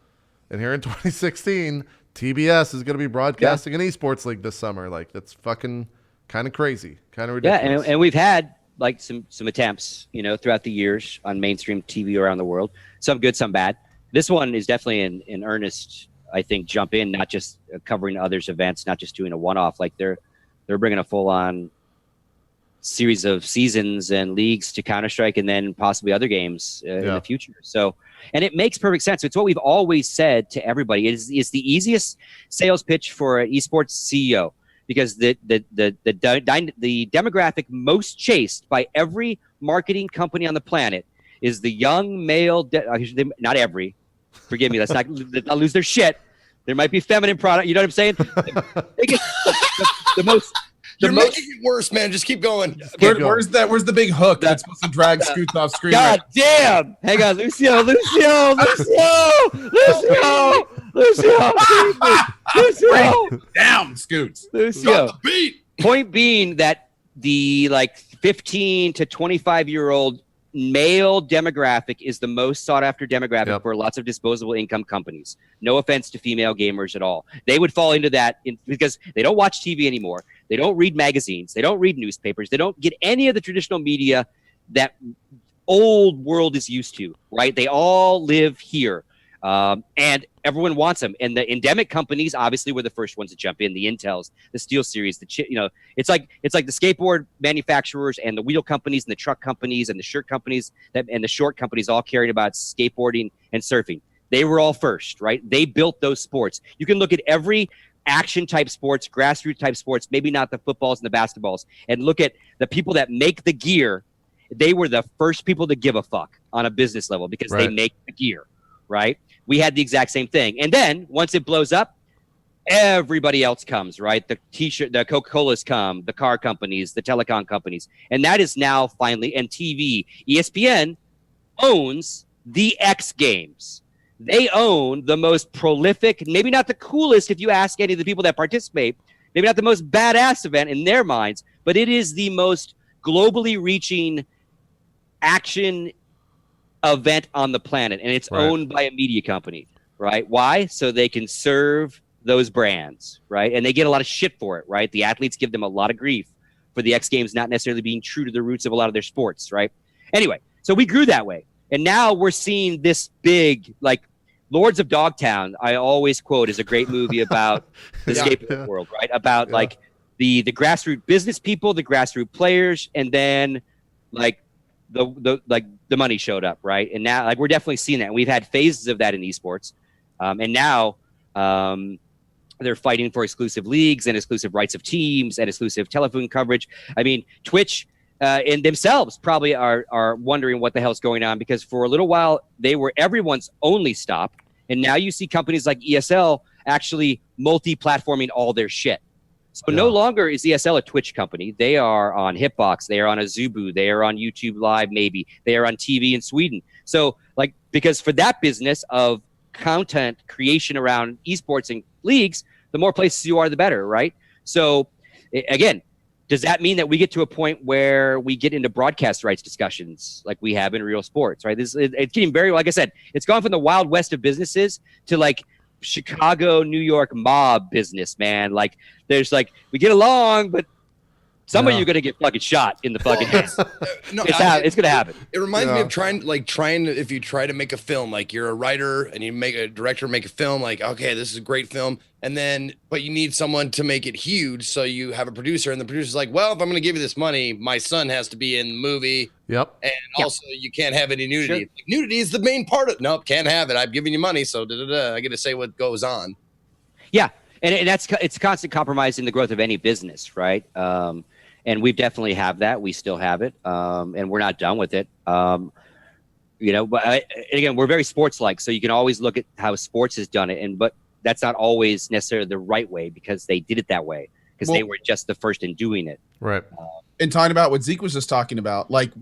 And here in 2016, TBS is going to be broadcasting an esports league this summer. Like that's fucking kind of crazy, kind of ridiculous. Yeah, and we've had like some attempts, throughout the years on mainstream TV around the world. Some good, some bad. This one is definitely in earnest. I think jump in, not just covering others' events, not just doing a one-off. Like they're bringing a full-on series of seasons and leagues to Counter-Strike, and then possibly other games in the future. So, and it makes perfect sense. It's what we've always said to everybody. It's the easiest sales pitch for an esports CEO, because the demographic most chased by every marketing company on the planet is the young male. Not every. Forgive me. Let's not lose their shit. There might be feminine product. You know what I'm saying? The most. You're making it worse, man. Just keep going. Where's the big hook that's supposed to drag Scoots off screen? God damn! Hang on, Lucio. Down, Scoots. Lucio. Got the beat. Point being that the 15 to 25-year-old male demographic is the most sought after demographic for lots of disposable income companies. No offense to female gamers at all. They would fall into that because they don't watch TV anymore. They don't read magazines. They don't read newspapers. They don't get any of the traditional media that old world is used to, right? They all live here. And everyone wants them. And the endemic companies obviously were the first ones to jump in. The Intels, the Steel Series, it's like the skateboard manufacturers and the wheel companies and the truck companies and the shirt companies and the short companies all caring about skateboarding and surfing. They were all first, right? They built those sports. You can look at every action type sports, grassroots type sports, maybe not the footballs and the basketballs, and look at the people that make the gear. They were the first people to give a fuck on a business level because they make the gear, right? We had the exact same thing. And then once it blows up, everybody else comes, right? The t-shirt, the Coca-Colas come, the car companies, the telecom companies. And that is now finally, and TV. ESPN owns the X Games. They own the most prolific, maybe not the coolest if you ask any of the people that participate, maybe not the most badass event in their minds, but it is the most globally reaching action event on the planet. And it's owned by a media company, right? Why? So they can serve those brands, right? And they get a lot of shit for it, right? The athletes give them a lot of grief for the X Games not necessarily being true to the roots of a lot of their sports, right? Anyway, so we grew that way. And now we're seeing this big, like, Lords of Dogtown, I always quote, is a great movie about the skateboard world, right? About like the grassroots business people, the grassroots players, and then like the money showed up, right? And now like we're definitely seeing that. And we've had phases of that in esports, and now they're fighting for exclusive leagues and exclusive rights of teams and exclusive telephone coverage. I mean, Twitch in themselves probably are wondering what the hell's going on, because for a little while they were everyone's only stop. And now you see companies like ESL actually multi-platforming all their shit. So no longer is ESL a Twitch company. They are on Hitbox. They are on Azubu. They are on YouTube Live, maybe. They are on TV in Sweden. So, like, because for that business of content creation around esports and leagues, the more places you are, the better, right? So, again, does that mean that we get to a point where we get into broadcast rights discussions like we have in real sports, right? It's getting very, like I said, it's gone from the wild west of businesses to like Chicago, New York mob business, man. Like there's like, we get along, but some of you are going to get fucking shot in the fucking head. It's going to happen. It reminds me of trying if you try to make a film, like you're a writer and you make a director, make a film, like, okay, this is a great film. And then, but you need someone to make it huge. So you have a producer and the producer's like, well, if I'm going to give you this money, my son has to be in the movie. Yep. And also you can't have any nudity. Sure. Like, nudity is the main part of it. Nope, can't have it. I'm giving you money. So I get to say what goes on. Yeah. And it's constant compromise in the growth of any business, right? And we definitely have that. We still have it, and we're not done with it. You know, but again, we're very sports-like, so you can always look at how sports has done it, but that's not always necessarily the right way because they did it that way because they were just the first in doing it. Right. And talking about what Zeke was just talking about, like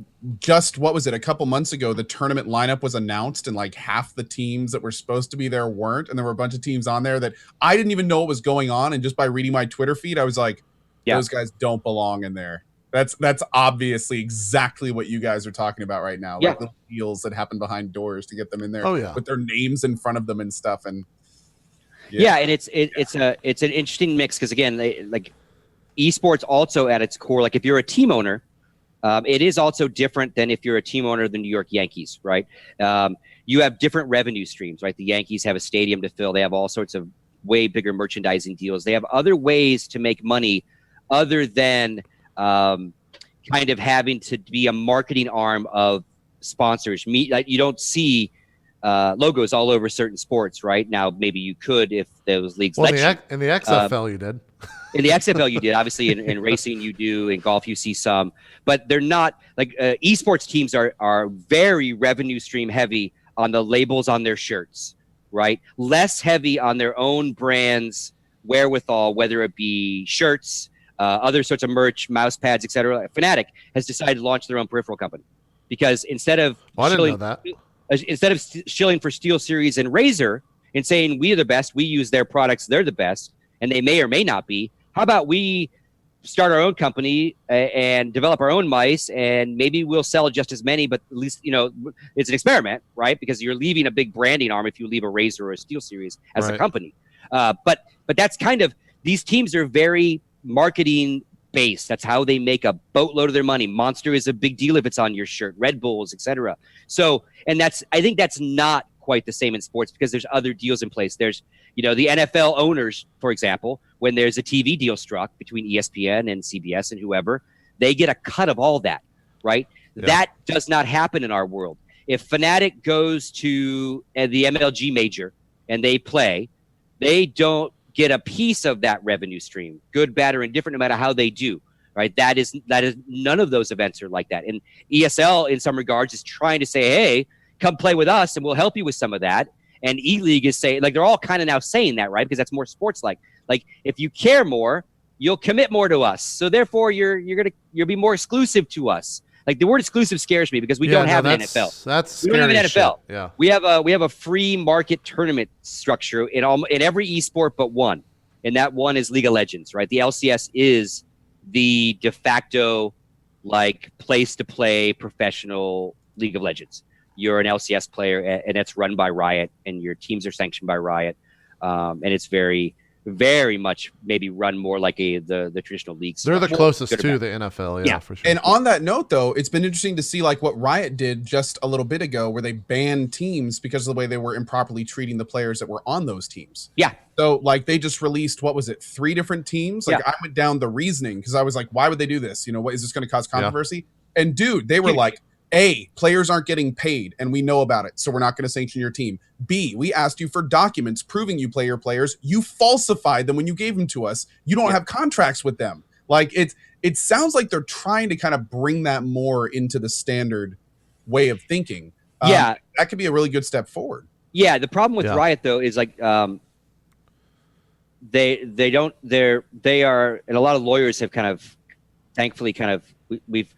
just what was it? A couple months ago, the tournament lineup was announced, and like half the teams that were supposed to be there weren't, and there were a bunch of teams on there that I didn't even know what was going on, and just by reading my Twitter feed, I was like, those guys don't belong in there. That's obviously exactly what you guys are talking about right now. Like the deals that happen behind doors to get them in there with their names in front of them and stuff. And and it's an interesting mix because again, like esports also at its core, like if you're a team owner, it is also different than if you're a team owner of the New York Yankees, right? You have different revenue streams, right? The Yankees have a stadium to fill. They have all sorts of way bigger merchandising deals. They have other ways to make money other than kind of having to be a marketing arm of sponsors. Like you don't see logos all over certain sports right now. Maybe you could if those leagues in the XFL you did. In the XFL you did. Obviously in racing you do. In golf you see some. But they're not like esports teams are very revenue stream heavy on the labels on their shirts, right? Less heavy on their own brands wherewithal, whether it be shirts, other sorts of merch, mouse pads, etc. Fnatic has decided to launch their own peripheral company because instead of shilling for Steel Series and Razer and saying we are the best, we use their products, they're the best, and they may or may not be. How about we start our own company and develop our own mice, and maybe we'll sell just as many, but at least it's an experiment, right? Because you're leaving a big branding arm if you leave a Razer or a Steel Series as a company. But that's kind of these teams are very marketing based. That's how they make a boatload of their money. Monster is a big deal if it's on your shirt, Red Bulls, etc. So, and I think that's not quite the same in sports because there's other deals in place. There's, the NFL owners, for example, when there's a TV deal struck between ESPN and CBS and whoever, they get a cut of all that, right? Yeah. That does not happen in our world. If Fnatic goes to the MLG major and they play, they don't get a piece of that revenue stream, good, bad, or indifferent, no matter how they do, right? That is none of those events are like that. And ESL, in some regards, is trying to say, hey, come play with us and we'll help you with some of that. And E-League is saying, like, they're all kind of now saying that, right? Because that's more sports-like. Like if you care more, you'll commit more to us. So therefore, you'll be more exclusive to us. Like the word exclusive scares me because we don't have an NFL. That's We don't have an NFL. Shit. Yeah. We have a free market tournament structure in every esport but one, and that one is League of Legends, right? The LCS is the de facto like place to play professional League of Legends. You're an LCS player, and it's run by Riot, and your teams are sanctioned by Riot, and it's very, very much maybe run more like the traditional leagues. They're the closest to the NFL, yeah, for sure. And on that note, though, it's been interesting to see like what Riot did just a little bit ago, where they banned teams because of the way they were improperly treating the players that were on those teams. Yeah. So like they just released, what was it, 3 different teams? Like I went down the reasoning because I was like, why would they do this? You know, what is this going to cause controversy? Yeah. And dude, they were like, A, players aren't getting paid and we know about it, so we're not going to sanction your team. B, we asked you for documents proving you play your players. You falsified them when you gave them to us. You don't have contracts with them. Like it sounds like they're trying to kind of bring that more into the standard way of thinking. That could be a really good step forward. Yeah, the problem with Riot though is like they are, and a lot of lawyers have kind of thankfully we've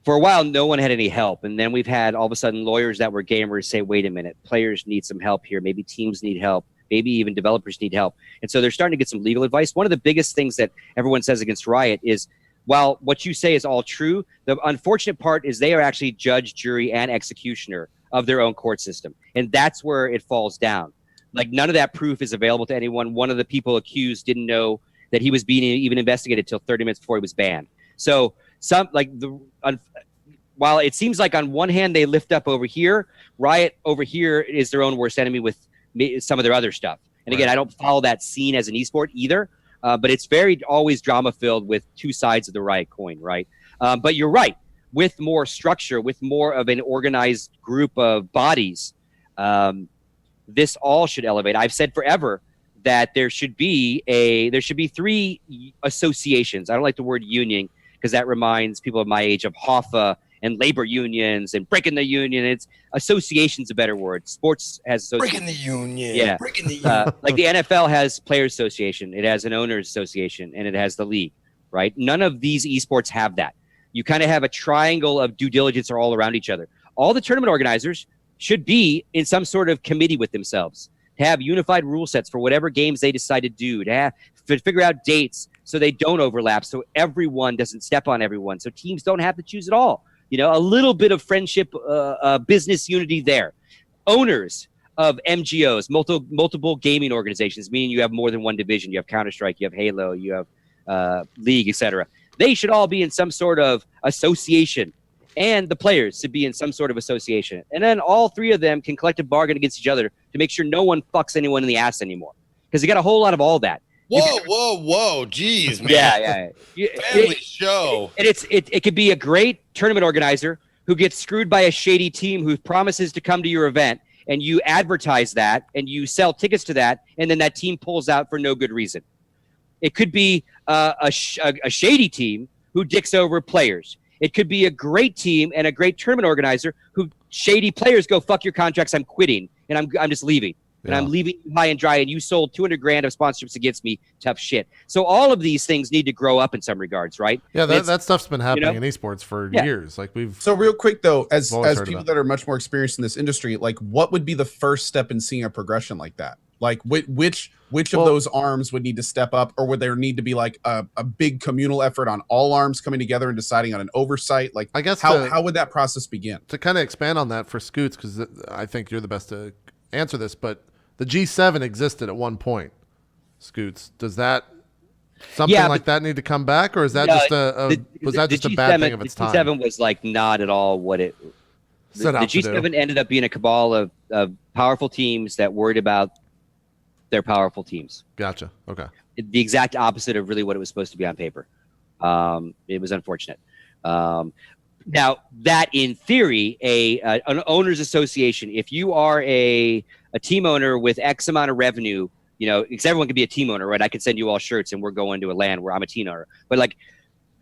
for a while, no one had any help. And then we've had all of a sudden lawyers that were gamers say, wait a minute, players need some help here. Maybe teams need help. Maybe even developers need help. And so they're starting to get some legal advice. One of the biggest things that everyone says against Riot is, while what you say is all true, the unfortunate part is they are actually judge, jury, and executioner of their own court system. And that's where it falls down. Like none of that proof is available to anyone. One of the people accused didn't know that he was being even investigated till 30 minutes before he was banned. So while it seems like on one hand they lift up over here, Riot over here is their own worst enemy with some of their other stuff. And again, I don't follow that scene as an esport either, but it's very always drama filled with two sides of the Riot coin, right? But you're right, with more structure, with more of an organized group of bodies, this all should elevate. I've said forever that there should be 3 associations. I don't like the word union, because that reminds people of my age of Hoffa and labor unions and breaking the union. It's association's a better word. Sports has breaking the union. Yeah, breaking the union. Like the NFL has players association, it has an owners association, and it has the league. Right? None of these esports have that. You kind of have a triangle of due diligence all around each other. All the tournament organizers should be in some sort of committee with themselves, to have unified rule sets for whatever games they decide to do, to figure out dates so they don't overlap, so everyone doesn't step on everyone, so teams don't have to choose at all. You know, a little bit of friendship, business unity there. Owners of MGOs, multiple gaming organizations, meaning you have more than one division. You have Counter-Strike, you have Halo, you have League, etc. They should all be in some sort of association, and the players should be in some sort of association. And then all 3 of them can collective bargain against each other to make sure no one fucks anyone in the ass anymore. Because you got a whole lot of all that. Whoa, jeez, man. Yeah. Family show. And it could be a great tournament organizer who gets screwed by a shady team who promises to come to your event, and you advertise that and you sell tickets to that, and then that team pulls out for no good reason. It could be a shady team who dicks over players. It could be a great team and a great tournament organizer who shady players go, fuck your contracts, I'm quitting, and I'm just leaving. And I'm leaving you high and dry, and you sold $200,000 of sponsorships against me. Tough shit. So all of these things need to grow up in some regards, right? Yeah, that stuff's been happening in esports for years. Like So real quick though, as people that are much more experienced in this industry, like what would be the first step in seeing a progression like that? Like which of those arms would need to step up, or would there need to be like a big communal effort on all arms coming together and deciding on an oversight? Like, I guess how would that process begin? To kind of expand on that for Scoots, because I think you're the best to answer this, but the G7 existed at one point. Scoots, does that like that need to come back, or is that just a bad thing of its time? The G7 was like not at all what it. The G7 ended up being a cabal of powerful teams that worried about their powerful teams. Gotcha. Okay. The exact opposite of really what it was supposed to be on paper. It was unfortunate. Now that in theory, an owners association, if you are a team owner with X amount of revenue, you know, because everyone can be a team owner, right? I could send you all shirts and we're going to a LAN where I'm a team owner, but like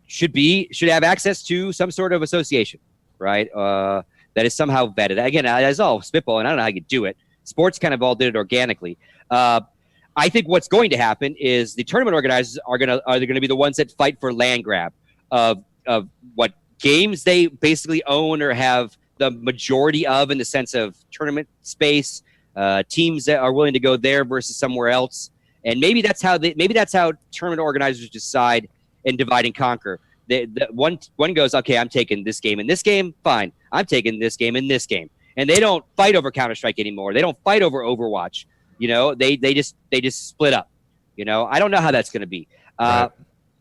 should have access to some sort of association, right? That is somehow vetted. Again, that's all spitball, and I don't know how you do it. Sports kind of all did it organically. I I think what's going to happen is the tournament organizers are going to be the ones that fight for land grab of what games they basically own or have the majority of, in the sense of tournament space, teams that are willing to go there versus somewhere else. And maybe that's how tournament organizers decide and divide and conquer. One goes, okay, I'm taking this game and this game, fine. I'm taking this game and this game. And they don't fight over Counter-Strike anymore. They don't fight over Overwatch. They just split up. I don't know how that's going to be. Right.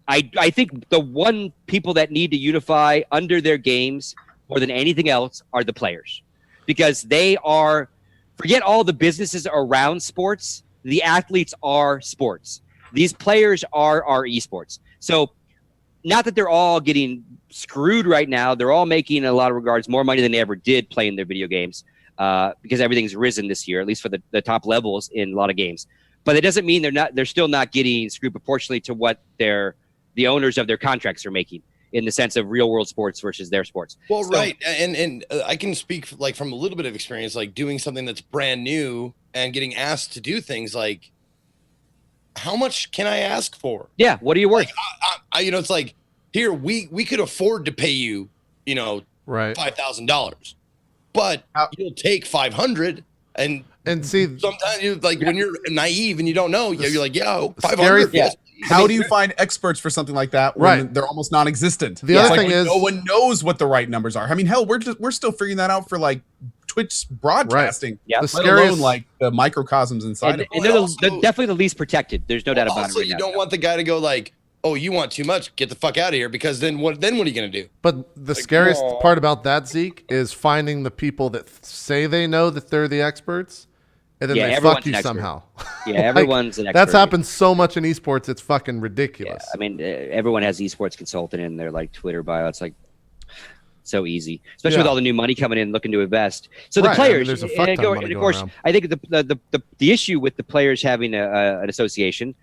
I think the one people that need to unify under their games more than anything else are the players, because forget all the businesses around sports. The athletes are sports. These players are eSports. So not that they're all getting screwed right now. They're all making, in a lot of regards, more money than they ever did playing their video games, because everything's risen this year, at least for the top levels in a lot of games. But it doesn't mean they're still not getting screwed proportionally to what the owners of their contracts are making, in the sense of real world sports versus their sports. Well, right. And I can speak like from a little bit of experience, like doing something that's brand new and getting asked to do things like, how much can I ask for? Yeah. What are you worth? Like, it's like, here, we could afford to pay you, Right. $5,000, but you'll take 500. And see, sometimes when you're naive and you don't know, you're like, yeah, 500. scary- Yes. How do you find experts for something like that when Right. they're almost non-existent? The It's other like thing when is- no one knows what the right numbers are. I mean, hell, we're still figuring that out for like Twitch broadcasting. Yeah. The Let scariest- alone like the microcosms inside of And it. they're definitely the least protected. There's no doubt about it. Also, Right you now. don't want the guy to go like, oh, you want too much, get the fuck out of here, because then what are you going to do? But the scariest part about that, Zeke, is finding the people that say they know that they're the experts, and then Yeah, they everyone's fuck you an expert. somehow. Yeah, everyone's an expert. That's happened so much in esports. It's fucking Yeah, ridiculous. I mean, everyone has esports consultant in their like Twitter bio. It's like so easy, especially with Yeah. all the new money coming in, looking to invest. So the Right, I mean, players, there's a fuck ton of money and of going course, around. I think the issue with the players having an association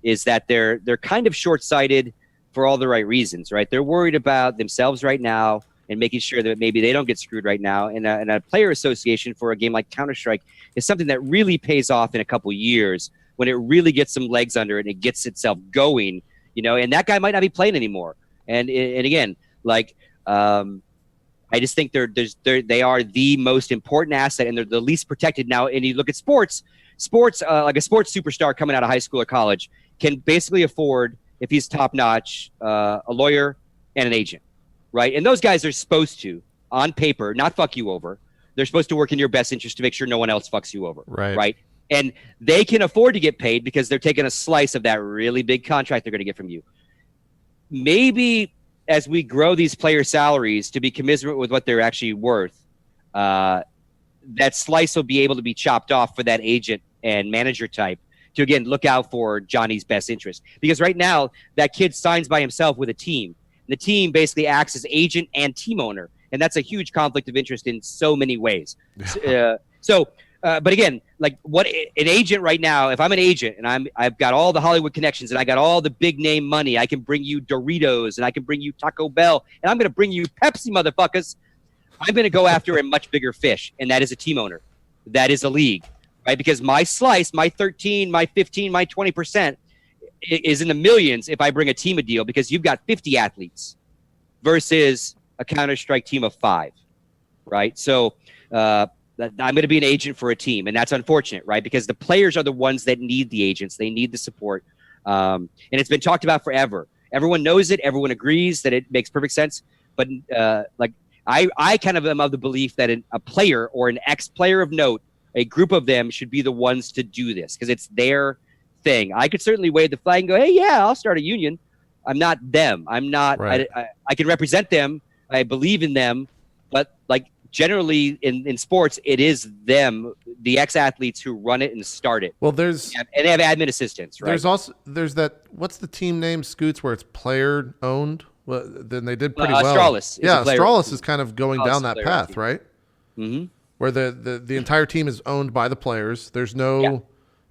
is that they're kind of short-sighted for all the right reasons, right? They're worried about themselves right now and making sure that maybe they don't get screwed right now. And a player association for a game like Counter-Strike is something that really pays off in a couple years when it really gets some legs under it and it gets itself going, and that guy might not be playing anymore. And again, like, I just think they are the most important asset, and they're the least protected now. And you look at sports, like a sports superstar coming out of high school or college can basically afford, if he's top notch, a lawyer and an agent, right? And those guys are supposed to, on paper, not fuck you over. They're supposed to work in your best interest to make sure no one else fucks you over, right? And they can afford to get paid because they're taking a slice of that really big contract they're going to get from you. Maybe as we grow these player salaries to be commensurate with what they're actually worth, that slice will be able to be chopped off for that agent and manager type to, again, look out for Johnny's best interest. Because right now, that kid signs by himself with a team. The team basically acts as agent and team owner. And that's a huge conflict of interest in so many ways. But again, like what an agent right now, if I'm an agent and I've got all the Hollywood connections and I got all the big name money, I can bring you Doritos and I can bring you Taco Bell and I'm going to bring you Pepsi, motherfuckers. I'm going to go after a much bigger fish, and that is a team owner. That is a league, right? Because my slice, my 13, my 15, my 20% is in the millions if I bring a team a deal, because you've got 50 athletes versus a Counter-Strike team of 5, right? So I'm going to be an agent for a team, and that's unfortunate, right? Because the players are the ones that need the agents. They need the support. And it's been talked about forever. Everyone knows it. Everyone agrees that it makes perfect sense. But I kind of am of the belief that a player or an ex-player of note, a group of them should be the ones to do this because it's their thing. I could certainly wave the flag and go, hey, yeah, I'll start a union. I'm not them. I'm not, Right. I can represent them. I believe in them. But like generally in sports, it is them, the ex-athletes who run it and start it. Well, there's And they have admin assistants, right? there's that, what's the team name, Scoots, where it's player owned? Well, then they did pretty well. Astralis is Yeah, a player- Astralis is kind of going Astralis down is a that player path, team. right? Mm-hmm. Where the entire team is owned by the players. There's no Yeah.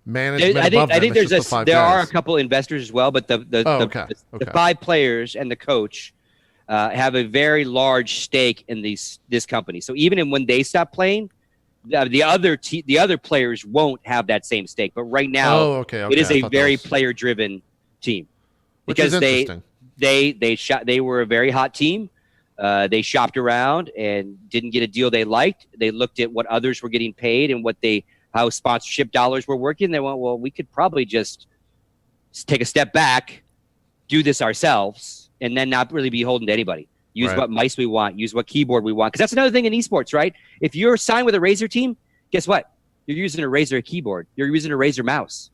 management I above them. think It's there's just the 5 there are a guys. couple investors as well, but the Okay. 5 players and the coach have a very large stake in this company. So even when they stop playing, the other players won't have that same stake. But right now, it is a very player-driven team because they were a very hot team. They shopped around and didn't get a deal they liked. They looked at what others were getting paid and how sponsorship dollars were working. They went, well, we could probably just take a step back, do this ourselves, and then not really be beholden to anybody. Use what mice we want, use what keyboard we want. Because that's another thing in esports, right? If you're signed with a Razer team, guess what? You're using a Razer keyboard. You're using a Razer mouse.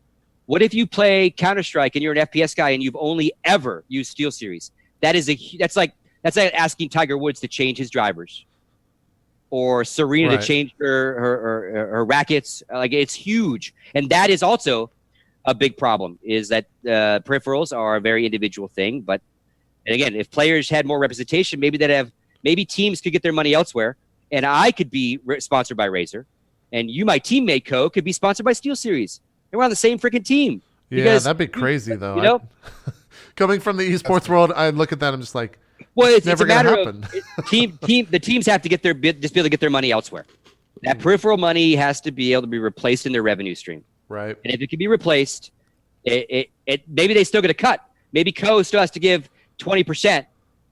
What if you play Counter-Strike and you're an FPS guy and you've only ever used SteelSeries? That's like asking Tiger Woods to change his drivers, or Serena to change her rackets. Like, it's huge, and that is also a big problem. Is that peripherals are a very individual thing, but and again, if players had more representation, maybe teams could get their money elsewhere, and I could be sponsored by Razer, and you, my teammate Co, could be sponsored by SteelSeries. And we're on the same freaking team. Yeah, that'd be crazy though. You know, coming from the esports world, I look at that. I'm just like, well, it's never a matter happen. of the teams have to just be able to get their money elsewhere. That peripheral money has to be able to be replaced in their revenue stream. Right. And if it can be replaced, maybe they still get a cut. Maybe Co still has to give 20%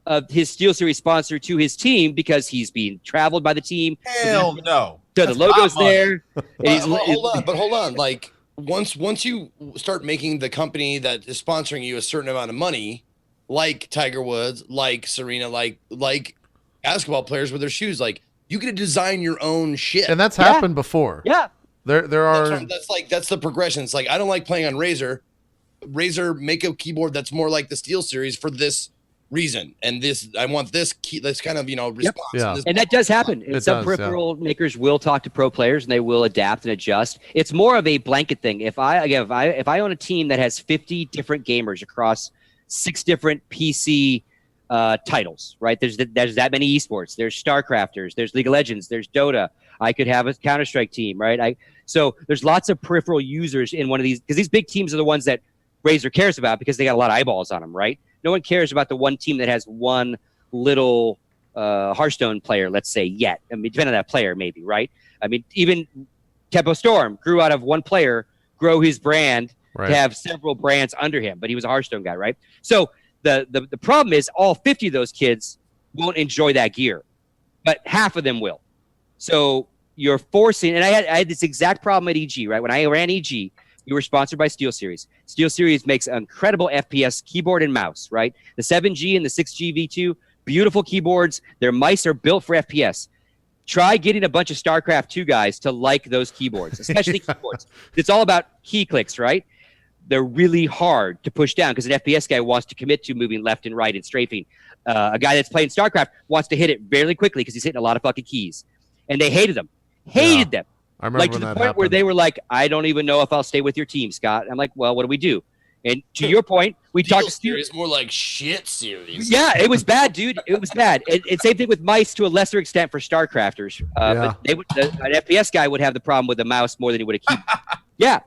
of his SteelSeries sponsor to his team because he's being traveled by the team. Hell no. So the logo's there. Hold on. Like, once you start making the company that is sponsoring you a certain amount of money, like Tiger Woods, like Serena, like basketball players with their shoes, like, you get to design your own shit. And that's happened before. Yeah. There are. That's the progression. It's like, I don't like playing on Razer. Razer, make a keyboard that's more like the SteelSeries for this reason, and I want this key. That's kind of response. Yeah. And that does happen. And some peripheral makers will talk to pro players, and they will adapt and adjust. It's more of a blanket thing. If I own a team that has 50 different gamers across 6 different PC titles, right? There's that many esports. There's StarCrafters. There's League of Legends. There's Dota. I could have a Counter-Strike team, right? So there's lots of peripheral users in one of these, because these big teams are the ones that Razer cares about because they got a lot of eyeballs on them, right? No one cares about the one team that has one little Hearthstone player, let's say, yet. I mean, depending on that player, maybe, right? I mean, even Tempo Storm grew out of one player, grow his brand to have several brands under him, but he was a Hearthstone guy, right? So the problem is all 50 of those kids won't enjoy that gear, but half of them will. So you're forcing, and I had this exact problem at EG, right? When I ran EG, we were sponsored by SteelSeries. SteelSeries makes an incredible FPS keyboard and mouse, right? The 7G and the 6G V2, beautiful keyboards. Their mice are built for FPS. Try getting a bunch of StarCraft 2 guys to like those keyboards, especially keyboards. It's all about key clicks, right? They're really hard to push down because an FPS guy wants to commit to moving left and right and strafing. A guy that's playing StarCraft wants to hit it fairly quickly because he's hitting a lot of fucking keys. And they hated them. Them. I remember like to the point where they were like, I don't even know if I'll stay with your team, Scott. I'm like, well, what do we do? And to your point, we talked to Steel. It's more like shit series. Yeah, it was bad, dude. It was bad. And same thing with mice to a lesser extent for StarCrafters. But an FPS guy would have the problem with the mouse more than he would a keyboard. Yeah.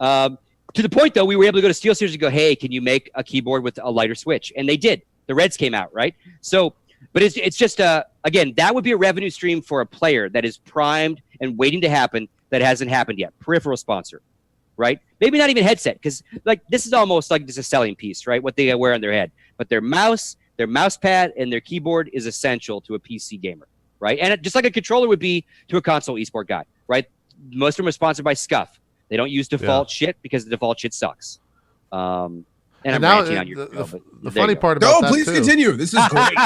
To the point, though, we were able to go to SteelSeries and go, hey, can you make a keyboard with a lighter switch? And they did. The Reds came out, right? So, but it's just, again, that would be a revenue stream for a player that is primed and waiting to happen that hasn't happened yet. Peripheral sponsor, right? Maybe not even headset, because like this is almost like just a selling piece, right? What they wear on their head. But their mouse pad, and their keyboard is essential to a PC gamer, right? And just like a controller would be to a console esport guy, right? Most of them are sponsored by Scuff. They don't use default shit because the default shit sucks. And I'm now ranting on your the funny part about that please too. continue. This is great.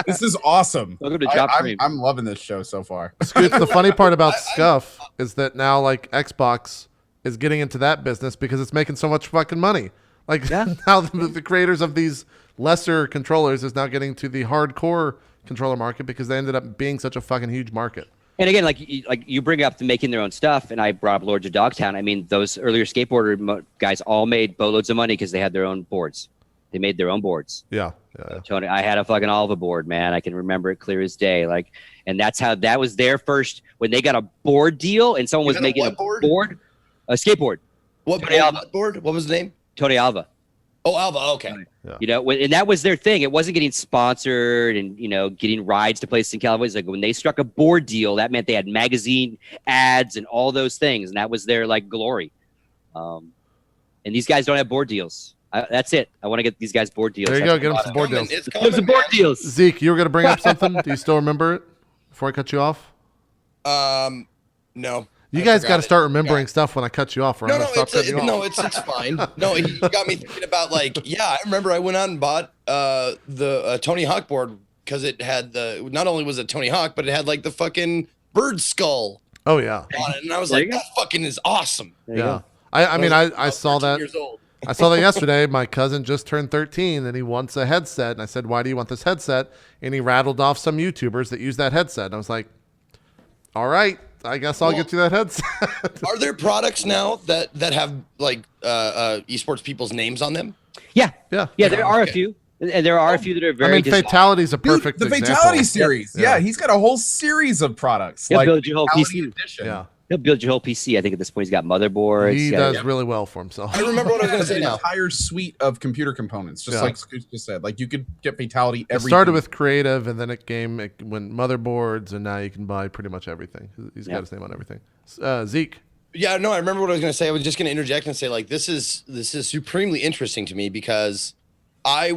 This is awesome. Welcome to Drop Stream. I'm loving this show so far. Scoots, the funny part about Scuff is that now like Xbox is getting into that business because it's making so much fucking money. Like now the creators of these lesser controllers is now getting to the hardcore controller market because they ended up being such a fucking huge market. And again, like you bring up the making their own stuff, and I brought up Lords of Dogtown. I mean, those earlier skateboarder guys all made boatloads of money because they had their own boards. They made their own boards. Yeah. Tony, I had a fucking Alva board, man. I can remember it clear as day. Like, and that's how that was their first when they got a board deal, and someone was making a skateboard. What board? What was the name? Tony Alva. Oh, Alva. Okay. You know, and that was their thing. It wasn't getting sponsored and, you know, getting rides to places in California. It's like when they struck a board deal, that meant they had magazine ads and all those things. And that was their like glory. And these guys don't have board deals. That's it. I want to get these guys board deals. There you go. Get them some board deals. It's Get them some board deals. Zeke, you were going to bring up something. Do you still remember it before I cut you off? No. You I guys forgot got to it. start remembering stuff when I cut you off. Or I'm gonna stop cutting you off. It's fine. No, he got me thinking about like, yeah, I remember I went out and bought the Tony Hawk board because it had not only was it Tony Hawk, but it had like the fucking bird skull Oh yeah, on it, and I was like, that fucking is awesome. yeah. I mean, I saw 13 that. Years old. I saw that yesterday. My cousin just turned 13 and he wants a headset. And I said, why do you want this headset? And he rattled off some YouTubers that use that headset. And I was like, all right, I guess I'll get you that headset. Are there products now that have like esports people's names on them? Yeah. Yeah. There are a few. And there are a few that are very. I mean, Fatality's a perfect Dude, the example. Fatality series. Yeah. Yeah, he's got a whole series of products. He'll like build your whole Fatality PC. Edition. Yeah. He'll build your whole PC. I think at this point he's got motherboards. He he's got- does really well for himself. I remember what I was going to say An now. entire suite of computer components, just Yeah. like Scoot just said. Like you could get Fatality It every. started with creative, and then it went motherboards, and now you can buy pretty much everything. He's got his name on everything. Zeke. Yeah, no, I remember what I was going to say. I was just going to interject and say like this is supremely interesting to me because I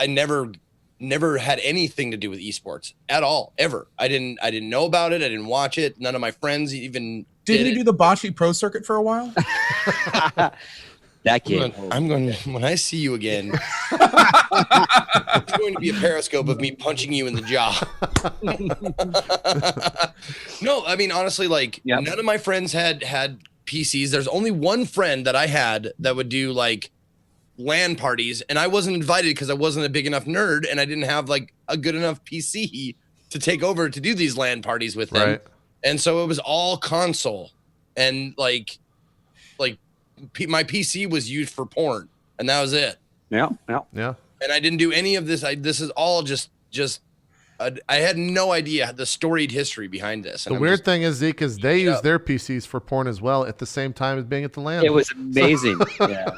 never had anything to do with esports at all ever. I didn't know about it. I didn't watch it. None of my friends even Didn't did you do the Bocce Pro Circuit for a while? that kid. I'm going to, when I see you again, it's going to be a periscope of me punching you in the jaw. No, I mean, honestly, like none of my friends had PCs. There's only one friend that I had that would do like LAN parties, and I wasn't invited because I wasn't a big enough nerd and I didn't have like a good enough PC to take over to do these LAN parties with them. Right. And so it was all console, and like my PC was used for porn, and that was it. Yeah. And I didn't do any of this. This is all just I had no idea the storied history behind this. The weird thing is, Zeke, is they use their PCs for porn as well at the same time as being at the LAN. It was amazing. Yeah.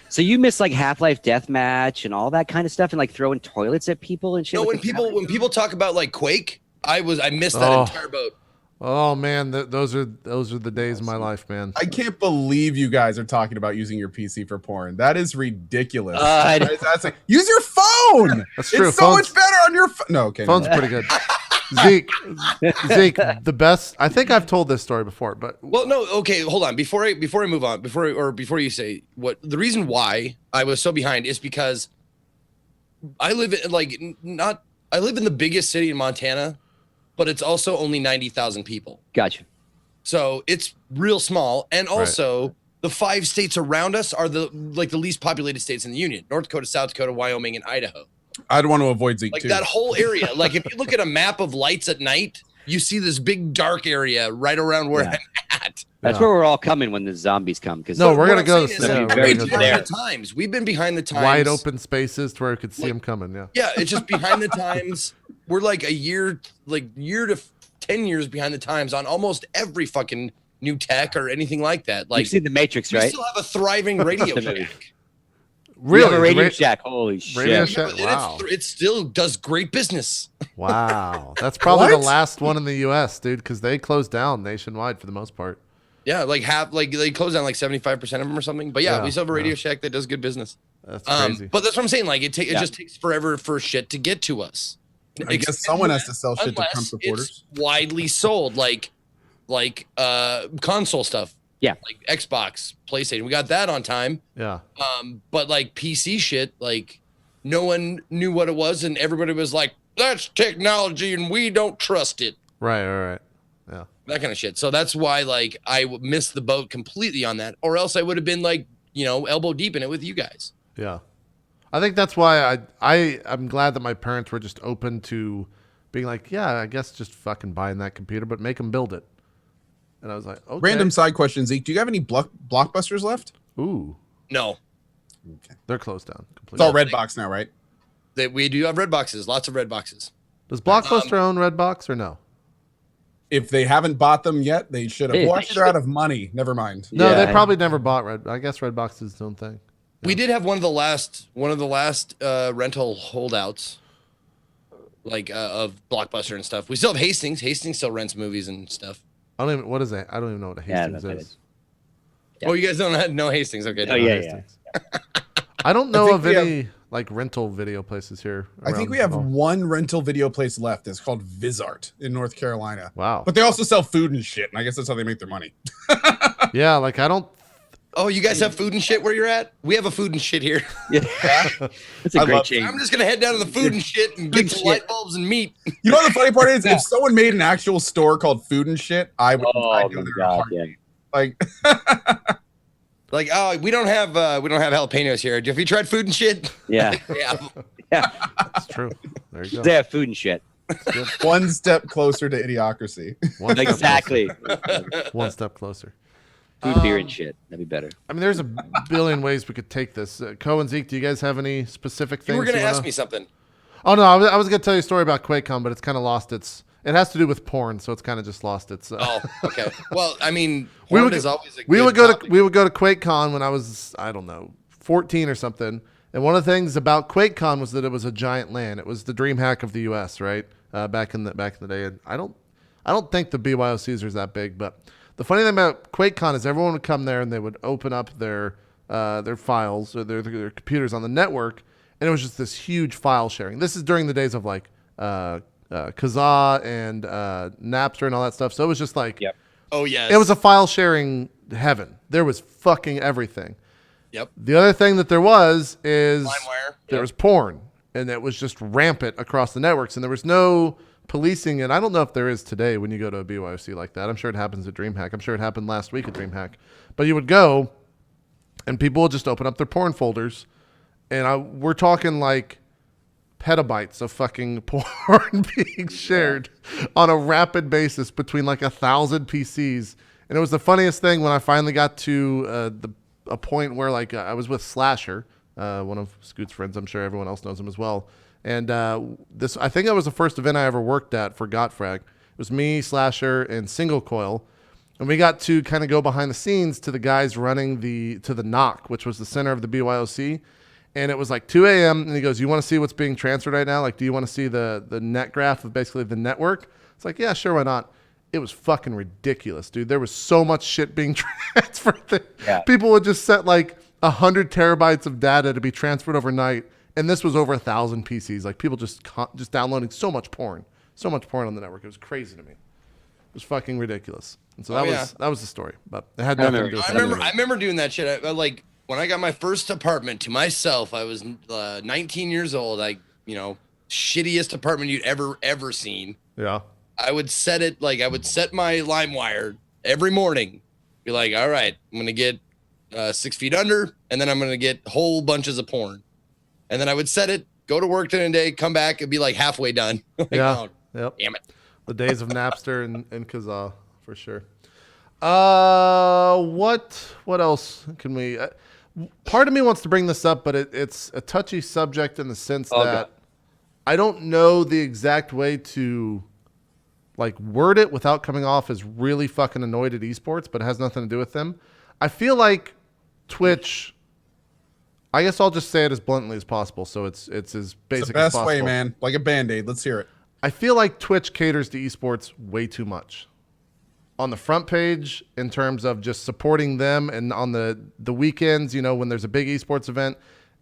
So you missed like Half-Life Deathmatch and all that kind of stuff, and like throwing toilets at people and shit. No, with the when people talk about like Quake, I missed that entire boat. Oh man, those are the days of my life, man. I can't believe you guys are talking about using your PC for porn. That is ridiculous. That's like, use your phone. That's true. It's so much better on your phone. No, okay. Phone's pretty good. Zeke, the best. I think I've told this story before, but Well, no, okay, hold on. Before I move on, before you say what the reason why I was so behind is because I live in I live in the biggest city in Montana, but it's also only 90,000 people. Gotcha. So it's real small, and also the 5 states around us are the least populated states in the union: North Dakota, South Dakota, Wyoming, and Idaho. I'd want to avoid Zeke Like too. that whole area. Like if you look at a map of lights at night, you see this big dark area right around where I'm at. That's where we're all coming when the zombies come. Because no, we're gonna I'm go. saying is, Yeah, we've we're been gonna go behind the times. We've been behind the times. wide open spaces to where we could see them coming. Yeah. Yeah, it's just behind the times. We're like a year to 10 years behind the times on almost every fucking new tech or anything like that. Like you've seen The Matrix, we right? still have a thriving Radio Shack. We have Really, a Radio Ra- Shack. Holy shit! Radio Shack. And Wow. it still does great business. Wow. That's probably the What? last one in the U.S., dude, because they closed down nationwide for the most part. Yeah, they close down like 75% of them or something. But yeah, Yeah, we still have a Radio Shack that does good business. That's crazy. But that's what I'm saying. Like it just takes forever for shit to get to us. I guess someone has to sell shit to Trump Unless supporters. it's widely sold, like console stuff. Yeah. Like Xbox, PlayStation. We got that on time. Yeah. But like PC shit, like no one knew what it was, and everybody was like, "That's technology, and we don't trust it." Right. Yeah. That kind of shit. So that's why like I missed the boat completely on that, or else I would have been like, elbow deep in it with you guys. Yeah. I think that's why I'm glad that my parents were just open to being like, yeah, I guess just fucking buying that computer, but make them build it. And I was like, okay. Random side question, Zeke. Do you have any blockbusters left? Ooh, No, they're closed down It's completely. all Redbox now, right? that we do have red boxes, lots of red boxes. Does Blockbuster own Redbox or no? If they haven't bought them yet, they should have. Hey, Well, they actually, they're out of money. Never mind. No, Yeah. they probably never bought Red. I guess Redbox is its own thing. We did have one of the last rental holdouts, like of Blockbuster and stuff. We still have Hastings. Hastings still rents movies and stuff. I don't even. What is that? I don't even know what a Hastings that is. is. Yeah. Oh, you guys don't know Hastings? Okay. Oh, no. yeah, Hastings. I don't know think of we any like rental video places here. I think around we have at all. one rental video place left. It's called Vizart in North Carolina. Wow. But they also sell food and shit, and I guess that's how they make their money. Yeah, like I don't. Oh, you guys have food and shit where you're at? We have a food and shit here. Yeah. That's a I great love- change. I'm just gonna head down to the food and shit and get some Shit. light bulbs and meat. You know what the funny part is? If someone made an actual store called Food and Shit, I would. Oh I'd go my there god, hard. yeah. Like, Like, oh, we don't have jalapenos here. Have you tried food and shit? Yeah. Yeah. Yeah. It's true. There you go. They have food and shit. one step closer to idiocracy. One step Exactly. closer. One step closer. Food, beer, and shit. That'd be better. I mean, there's a billion ways we could take this. Cohen and Zeke, do you guys have any specific things? You were gonna wanna- ask me something. Oh no, I was gonna tell you a story about QuakeCon, but it's kind of lost its. It has to do with porn, so it's kind of just lost its. Oh, okay. Well, I mean, we porn would is always a we good would go topic. to we would go to QuakeCon when I was, I don't know, 14 or something. And one of the things about QuakeCon was that it was a giant LAN. It was the dream hack of the U.S. Right, back in the day. And I don't think the BYOCs are that big, but the funny thing about QuakeCon is everyone would come there and they would open up their files or their computers on the network, and it was just this huge file sharing. This is during the days of like Kazaa and Napster and all that stuff. So it was just like, Yep. Oh yes. it was a file sharing heaven. There was fucking everything. Yep. The other thing that there was is LimeWire. there was porn, and it was just rampant across the networks, and there was no policing. And I don't know if there is today when you go to a BYOC like that. I'm sure it happens at DreamHack. I'm sure it happened last week at DreamHack. But you would go, and people would just open up their porn folders, and we're talking like petabytes of fucking porn being shared on a rapid basis between like 1,000 PCs. And it was the funniest thing when I finally got to a point where like I was with Slasher, one of Scoot's friends. I'm sure everyone else knows him as well. And I think that was the first event I ever worked at for Gotfrag. It was me, Slasher, and Single Coil. And we got to kind of go behind the scenes to the guys running to the NOC, which was the center of the BYOC. And it was like 2 a.m. And he goes, "You want to see what's being transferred right now? Like, do you want to see the net graph of basically the network?" It's like, yeah, sure, why not? It was fucking ridiculous, dude. There was so much shit being transferred there. Yeah. People would just set like 100 terabytes of data to be transferred overnight. And this was over 1,000 PCs. Like people just downloading so much porn on the network. It was crazy to me. It was fucking ridiculous. And so that was the story. But it had nothing to do with I remember doing that shit. I like when I got my first apartment to myself. I was 19 years old. Shittiest apartment you'd ever seen. Yeah. I would set my LimeWire every morning. Be like, all right, I'm gonna get 6 feet under, and then I'm gonna get whole bunches of porn. And then I would set it, go to work during the day, come back, and be like halfway done. Like, Yeah. oh, Yep. damn it. The days of Napster and Kazaa, for sure. What else can we? Part of me wants to bring this up, but it's a touchy subject in the sense that I don't know the exact way to like word it without coming off as really fucking annoyed at esports, but it has nothing to do with them. I feel like Twitch. I guess I'll just say it as bluntly as possible, so it's as basic It's the as best possible. way, man. Like a Band-Aid. Let's hear it. I feel like Twitch caters to esports way too much. On the front page, in terms of just supporting them, and on the weekends, when there's a big esports event,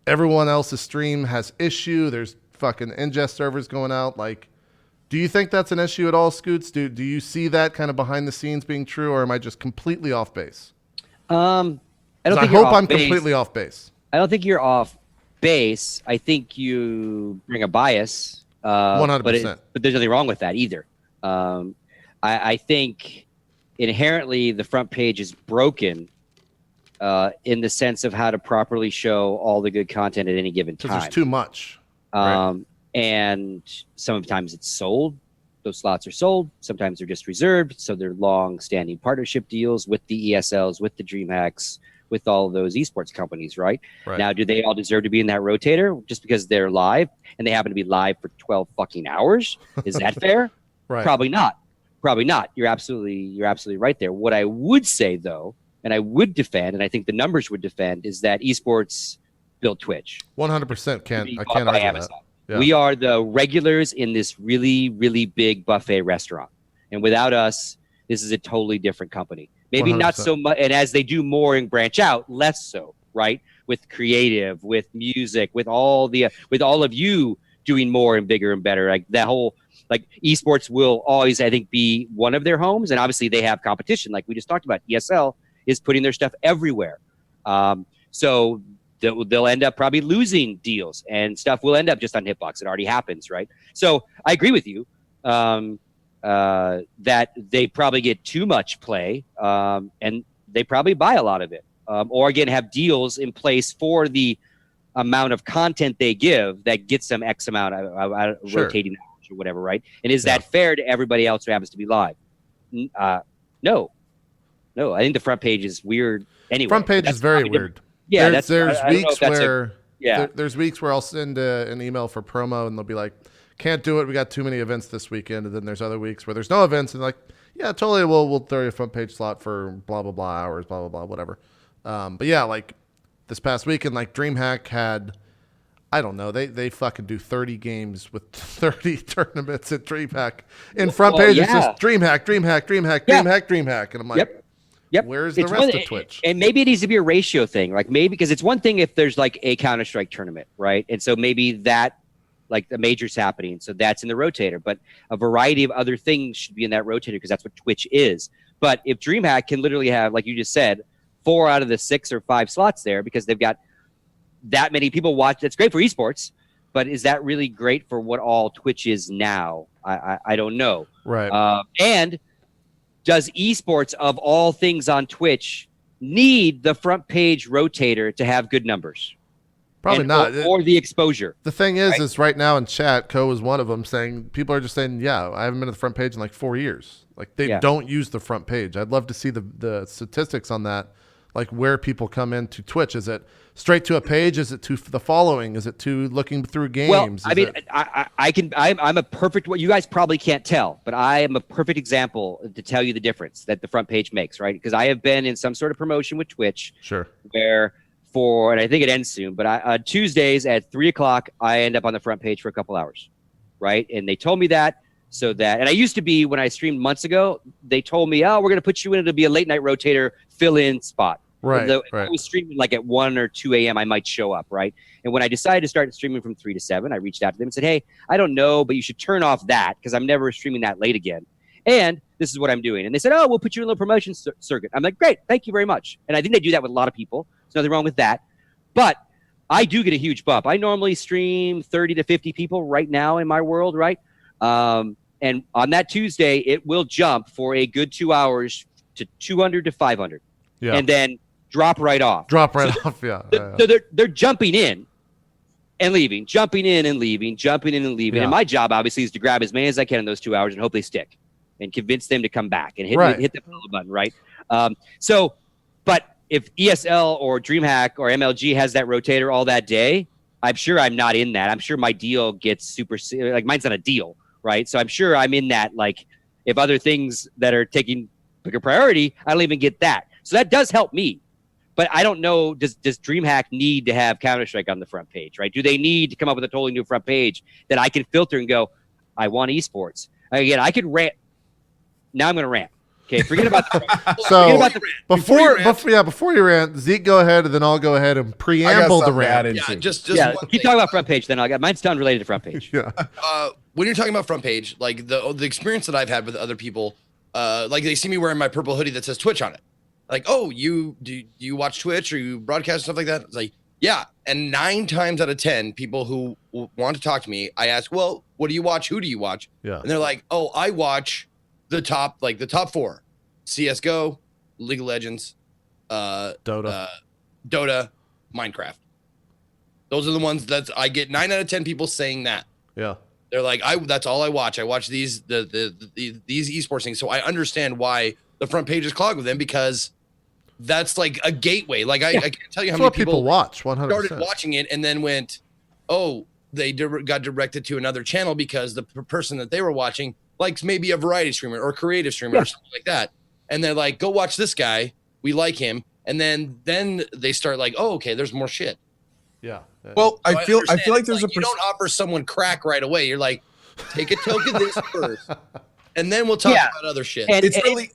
everyone else's stream has issue. There's fucking ingest servers going out. Like, do you think that's an issue at all, Scoots? Do you see that kind of behind the scenes being true, or am I just completely off base? I I hope I'm completely off base. I don't think you're off base. I think you bring a bias. 100%. But there's nothing wrong with that either. I think inherently the front page is broken in the sense of how to properly show all the good content at any given time. Because there's too much. Right. And sometimes it's sold. Those slots are sold. Sometimes they're just reserved. So they're long-standing partnership deals with the ESLs, with the DreamHacks, with all of those esports companies, right? Now, do they all deserve to be in that rotator just because they're live and they happen to be live for 12 fucking hours? Is that fair? Right. Probably not. Probably not. You're absolutely right there. What I would say though, and I would defend, and I think the numbers would defend, is that esports built Twitch. 100% can't. Be I bought can't by argue Amazon. that. Yeah. We are the regulars in this really, really big buffet restaurant. And without us, this is a totally different company. Maybe not 100%. so much. And as they do more and branch out, less so, right? With creative, with music, with all of you doing more and bigger and better. Like that whole, like esports will always, I think, be one of their homes. And obviously they have competition. Like we just talked about, ESL is putting their stuff everywhere. So they'll end up probably losing deals and stuff will end up just on Hitbox. It already happens, right? So I agree with you that they probably get too much play and they probably buy a lot of it. Or again, have deals in place for the amount of content they give that gets them X amount of Sure. rotating hours or whatever, right? And is that fair to everybody else who happens to be live? No. I think the front page is weird anyway. Front page is very weird. Yeah, there's I don't know weeks if that's where yeah. there's weeks where I'll send an email for promo and they'll be like, "Can't do it. We got too many events this weekend." And then there's other weeks where there's no events and like, "Yeah, totally. We'll throw you a front page slot for blah blah blah hours, blah blah blah, whatever." But yeah, like this past weekend, like DreamHack had, I don't know, they fucking do 30 games with 30 tournaments at DreamHack. In front page, it's just DreamHack, and I'm like, Yep. Where's the rest of Twitch? And maybe it needs to be a ratio thing. Like maybe because it's one thing if there's like a Counter-Strike tournament, right? And so maybe that, like the major's happening, so that's in the rotator. But a variety of other things should be in that rotator because that's what Twitch is. But if DreamHack can literally have, like you just said, 4 out of the 6 or 5 slots there because they've got that many people watch, that's great for esports. But is that really great for what all Twitch is now? I don't know. Right. And does esports of all things on Twitch need the front page rotator to have good numbers? Probably not. Or the exposure. The thing is right now in chat, Co is one of them saying, people are just saying, yeah, I haven't been to the front page in like 4 years. Like they don't use the front page. I'd love to see the statistics on that. Like where people come into Twitch. Is it straight to a page? Is it to the following? Is it to looking through games? Well, I mean, I'm a perfect, what you guys probably can't tell, but I am a perfect example to tell you the difference that the front page makes, right? Because I have been in some sort of promotion with Twitch. Sure. Where and I think it ends soon, but on Tuesdays at 3:00, I end up on the front page for a couple hours, right? And they told me that, and I used to be, when I streamed months ago, they told me, oh, we're going to put you in, it'll be a late night rotator fill-in spot. Right, If I was streaming like at 1 or 2 a.m., I might show up, right? And when I decided to start streaming from 3 to 7, I reached out to them and said, hey, I don't know, but you should turn off that because I'm never streaming that late again. And this is what I'm doing. And they said, oh, we'll put you in a little promotion circuit. I'm like, great, thank you very much. And I think they do that with a lot of people. There's nothing wrong with that. But I do get a huge bump. I normally stream 30 to 50 people right now in my world, right? And on that Tuesday, it will jump for a good 2 hours to 200 to 500. Yeah. And then drop right off. Yeah. So they're jumping in and leaving, jumping in and leaving, jumping in and leaving. Yeah. And my job, obviously, is to grab as many as I can in those 2 hours and hope they stick and convince them to come back and hit the follow button, right? But if ESL or DreamHack or MLG has that rotator all that day, I'm sure I'm not in that. I'm sure my deal gets super, like mine's not a deal, right? So I'm sure I'm in that, like if other things that are taking bigger priority, I don't even get that. So that does help me. But I don't know, does DreamHack need to have Counter-Strike on the front page, right? Do they need to come up with a totally new front page that I can filter and go, I want esports? Again, I could rant. Now I'm going to rant. Okay, forget about the rant. So before you rant, Zeke, go ahead, and then I'll go ahead and preamble the rant. Yeah, just keep talking about front page. Then mine's done related to front page. Yeah. When you're talking about front page, like the experience that I've had with other people, like they see me wearing my purple hoodie that says Twitch on it. Like, oh, do you watch Twitch or you broadcast stuff like that? It's like, yeah. And 9 times out of 10, people who want to talk to me, I ask, well, what do you watch? Who do you watch? Yeah. And they're like, oh, I watch the top 4: CS:GO, League of Legends, Dota, Minecraft. Those are the ones that I get 9 out of 10 people saying that. Yeah. They're like, that's all I watch. I watch these esports things. So I understand why the front page is clogged with them because that's like a gateway. Like I can't tell you how many people watch 100%. started watching it and then went, oh, they got directed to another channel because the person that they were watching likes maybe a variety streamer or creative streamer or something like that. And they're like, go watch this guy. We like him. And then they start like, oh, okay, there's more shit. Yeah. Well, So I feel understand. like It's there's you don't offer someone crack right away. You're like, take a toke of this first, and then we'll talk Yeah. about other shit. And, it's really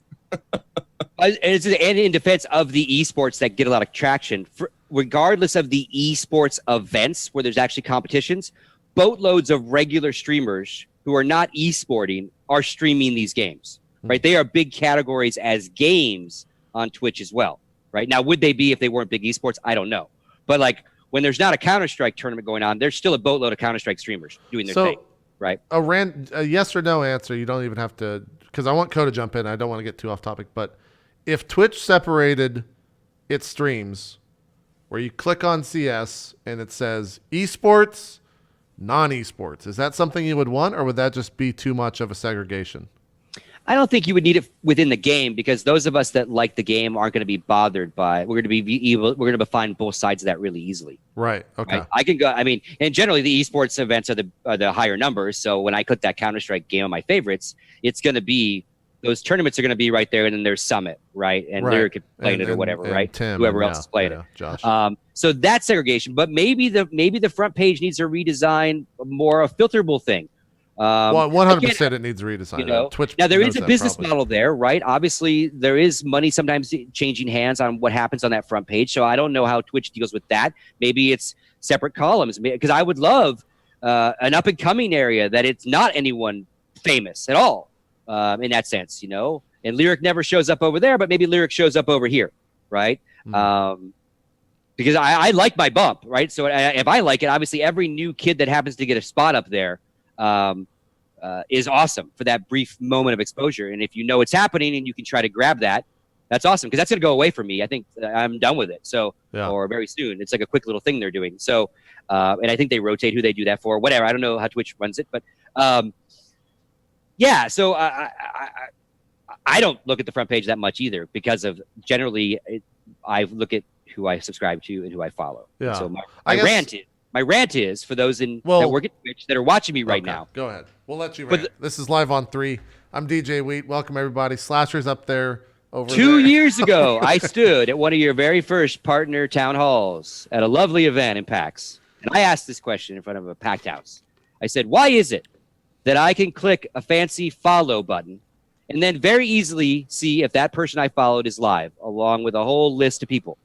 and in defense of the esports that get a lot of traction, regardless of the esports events where there's actually competitions, boatloads of regular streamers who are not esporting are streaming these games, right? They are big categories as games on Twitch as well, right? Now, would they be if they weren't big esports? I don't know. But like when there's not a Counter-Strike tournament going on, there's still a boatload of Counter-Strike streamers doing their thing, right? A yes or no answer. You don't even have to, because I want Ko to jump in. I don't want to get too off topic, but if Twitch separated its streams where you click on CS and it says esports, non-esports, is that something you would want, or would that just be too much of a segregation? I don't think you would need it within the game, because those of us that like the game aren't going to be bothered by. We're going to find both sides of that really easily. Right. Okay. Right? I can go. I mean, and generally the esports events are the higher numbers. So when I click that Counter-Strike game on my favorites, it's going to be those tournaments are going to be right there, and then there's Summit, right, and Lyric is playing it or whatever, right? Tim whoever else is playing it. Josh. So that's segregation, but maybe the front page needs to redesign more a filterable thing. Well, 100% it needs redesign. You know, Twitch now there is a knows that business probably. model there, right? Obviously, there is money sometimes changing hands on what happens on that front page. So I don't know how Twitch deals with that. Maybe it's separate columns, because I would love an up and coming area that it's not anyone famous at all in that sense, you know. And Lyric never shows up over there, but maybe Lyric shows up over here, right? Because I like my bump, right? So if I like it, obviously every new kid that happens to get a spot up there is awesome for that brief moment of exposure. And if you know it's happening and you can try to grab that, that's awesome, because that's going to go away from me. I think I'm done with it. So, or very soon. It's like a quick little thing they're doing. So, and I think they rotate who they do that for, whatever. I don't know how Twitch runs it, but yeah. So I don't look at the front page that much either, because of generally I look at who I subscribe to and who I follow. Yeah. So my rant is for those that work at Twitch that are watching me right now. Go ahead. We'll let you rant. This is Live on 3. I'm DJ Wheat. Welcome, everybody. Slasher's up there over 2 years ago, I stood at one of your very first partner town halls at a lovely event in PAX. And I asked this question in front of a packed house. I said, why is it that I can click a fancy follow button and then very easily see if that person I followed is live, along with a whole list of people?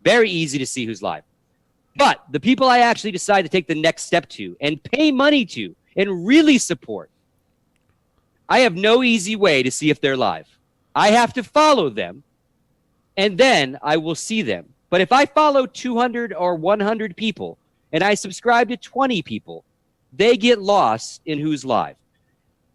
Very easy to see who's live. But the people I actually decide to take the next step to and pay money to and really support, I have no easy way to see if they're live. I have to follow them, and then I will see them. But if I follow 200 or 100 people and I subscribe to 20 people, they get lost in who's live.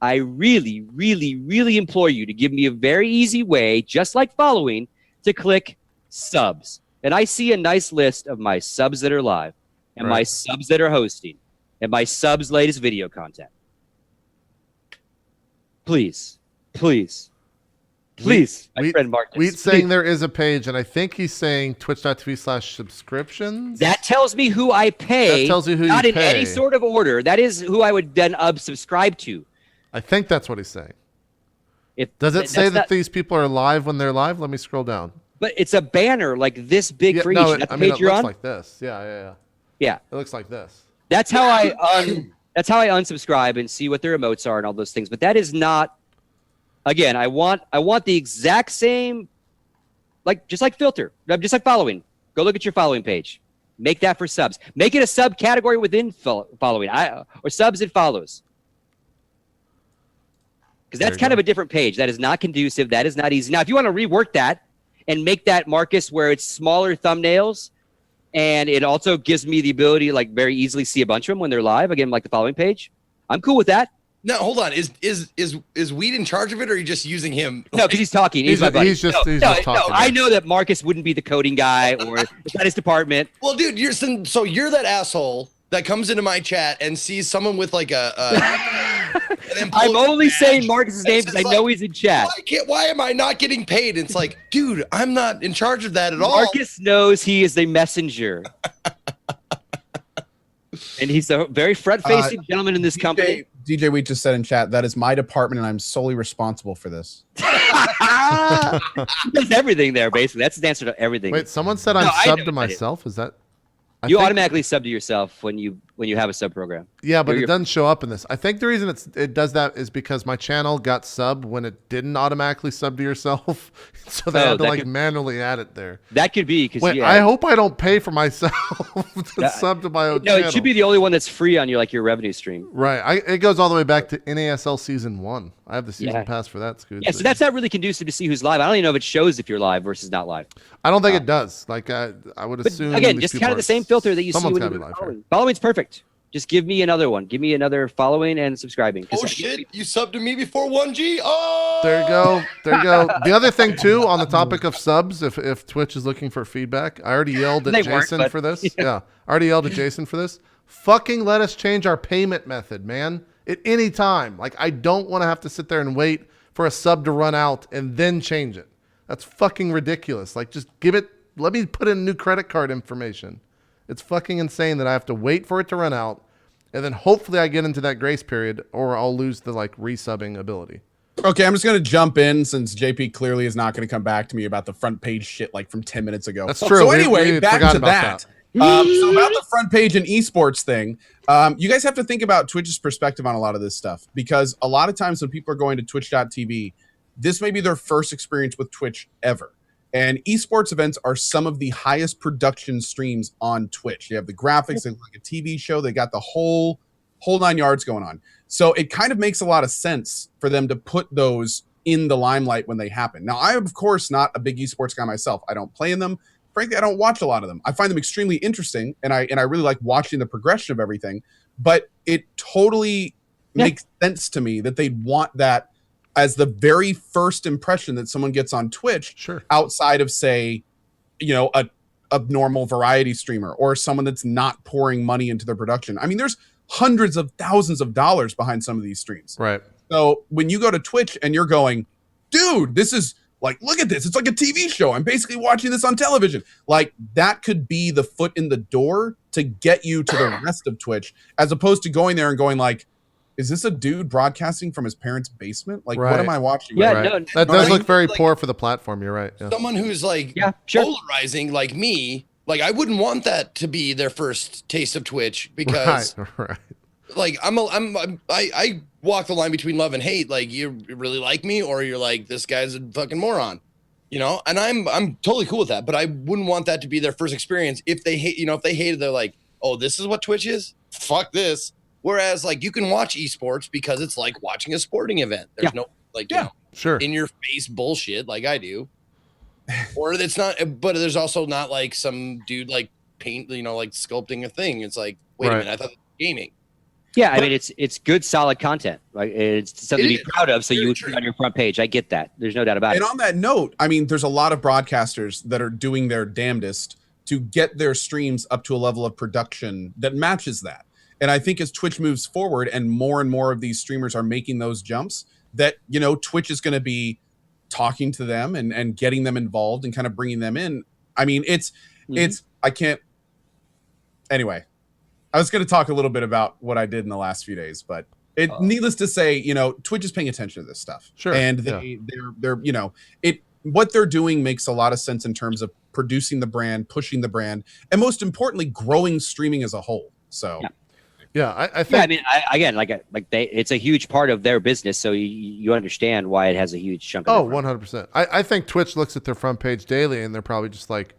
I really, really, really implore you to give me a very easy way, just like following, to click subs. And I see a nice list of my subs that are live, and my subs that are hosting, and my subs' latest video content. Please, please, please, my friend Marcus. Wheat's saying there is a page, and I think he's saying twitch.tv/subscriptions. That tells me who I pay. That tells you who not you in pay. any sort of order. That is who I would then subscribe to. I think that's what he's saying. Does it say that these people are live when they're live? Let me scroll down. But it's a banner like this big for each. That's the I mean, page it you're looks on? like this. Yeah. Yeah. It looks like this. That's how I unsubscribe and see what their emotes are and all those things. But that is not. Again, I want the exact same, just like filter, just like following. Go look at your following page. Make that for subs. Make it a subcategory within following, or subs and follows. Because that's kind of a different page. That is not conducive. That is not easy. Now, if you want to rework that and make that, Marcus, where it's smaller thumbnails, and it also gives me the ability to very easily see a bunch of them when they're live, again, like the following page, I'm cool with that. No, hold on. Is Weed in charge of it, or are you just using him? No, because he's talking. He's my buddy. He's just talking. No, I know that Marcus wouldn't be the coding guy, or it's not his department. Well, dude, you're that asshole that comes into my chat and sees someone with I'm only saying Marcus's name because I know he's in chat. Why am I not getting paid? It's like, dude, I'm not in charge of that at all. Marcus knows he is the messenger. And he's a very front-facing gentleman in this company. DJ Wheat just said in chat, that is my department, and I'm solely responsible for this. He does everything there, basically. That's his answer to everything. Wait, someone said I'm subbed to myself. Is that? You think- automatically sub to yourself when you have a sub program. Yeah, but You're- it doesn't show up in this. I think the reason it does that is because my channel got sub when it didn't automatically sub to yourself, so they Oh, had to that like could- manually add it there. That could be because Wait, I hope I don't pay for myself to sub to my own no, channel. it should be the only one that's free on your revenue stream. Right. It goes all the way back to NASL season 1. I have the season Yeah. pass for that. Scoots. Yeah, so that's not really conducive to see who's live. I don't even know if it shows if you're live versus not live. I don't think it does. Like I would But assume. again, these just people kind of are- the same filter that you see someone's when gotta you're be live here. following. Following's perfect. Just give me another one. Give me another following and subscribing. 'Cause Oh shit! You subbed to me before 1G. Oh, There you go. There you go. The other thing too, on the topic of subs, if Twitch is looking for feedback, I already yelled at They weren't, Jason but- for this. Yeah, I already yelled at Jason for this. Fucking let us change our payment method, man. At any time. Like I don't want to have to sit there and wait for a sub to run out and then change it. That's fucking ridiculous. Like just give it. Let me put in new credit card information. It's fucking insane that I have to wait for it to run out, and then hopefully I get into that grace period, or I'll lose the like resubbing ability. Okay, I'm just gonna jump in since JP clearly is not gonna come back to me about the front page shit like from 10 minutes ago. That's true. So We anyway, back forgot to about that. So about the front page and esports thing, you guys have to think about Twitch's perspective on a lot of this stuff, because a lot of times when people are going to twitch.tv, this may be their first experience with Twitch ever. And esports events are some of the highest production streams on Twitch. They have the graphics, they look like a TV show, they got the whole 9 yards going on. So it kind of makes a lot of sense for them to put those in the limelight when they happen. Now, I am, of course, not a big esports guy myself. I don't play in them. Frankly, I don't watch a lot of them. I find them extremely interesting, and I really like watching the progression of everything. But it totally makes sense to me that they'd want that as the very first impression that someone gets on Twitch, Sure. outside of, say, a normal variety streamer or someone that's not pouring money into their production. I mean, there's hundreds of thousands of dollars behind some of these streams. Right. So when you go to Twitch and you're going, dude, this is like, look at this. It's like a TV show. I'm basically watching this on television. Like that could be the foot in the door to get you to the rest of Twitch, as opposed to going there and going like, is this a dude broadcasting from his parents' basement? Like, what am I watching? Yeah, Right. no, That no, does I look mean, very like- poor for the platform. You're right. Yeah. someone who's like Yeah, sure. polarizing like me, like I wouldn't want that to be their first taste of Twitch, because Right. like I walk the line between love and hate. Like you really like me, or you're like, this guy's a fucking moron, and I'm totally cool with that, but I wouldn't want that to be their first experience. If they hate, if they hated, they're like, oh, this is what Twitch is, fuck this. Whereas like you can watch esports because it's like watching a sporting event. There's no like Sure. in your face bullshit like I do. Or it's not, but there's also not like some dude like paint, like sculpting a thing. It's like, wait a Right. minute, I thought this was gaming. Yeah, I mean it's good, solid content. Right? It's something to It be is. proud of. So Very you would true. put it on your front page. I get that. There's no doubt about And it. on that note, I mean, there's a lot of broadcasters that are doing their damnedest to get their streams up to a level of production that matches that. And I think as Twitch moves forward and more of these streamers are making those jumps, that, Twitch is going to be talking to them and getting them involved and kind of bringing them in. I mean, anyway, I was going to talk a little bit about what I did in the last few days, but needless to say, Twitch is paying attention to this stuff. Sure, And yeah. they're what they're doing makes a lot of sense in terms of producing the brand, pushing the brand, and most importantly, growing streaming as a whole. So Yeah. Yeah, I think. Yeah, I mean, it's a huge part of their business, so you understand why it has a huge chunk. Of Oh, 100%. I think Twitch looks at their front page daily, and they're probably just like,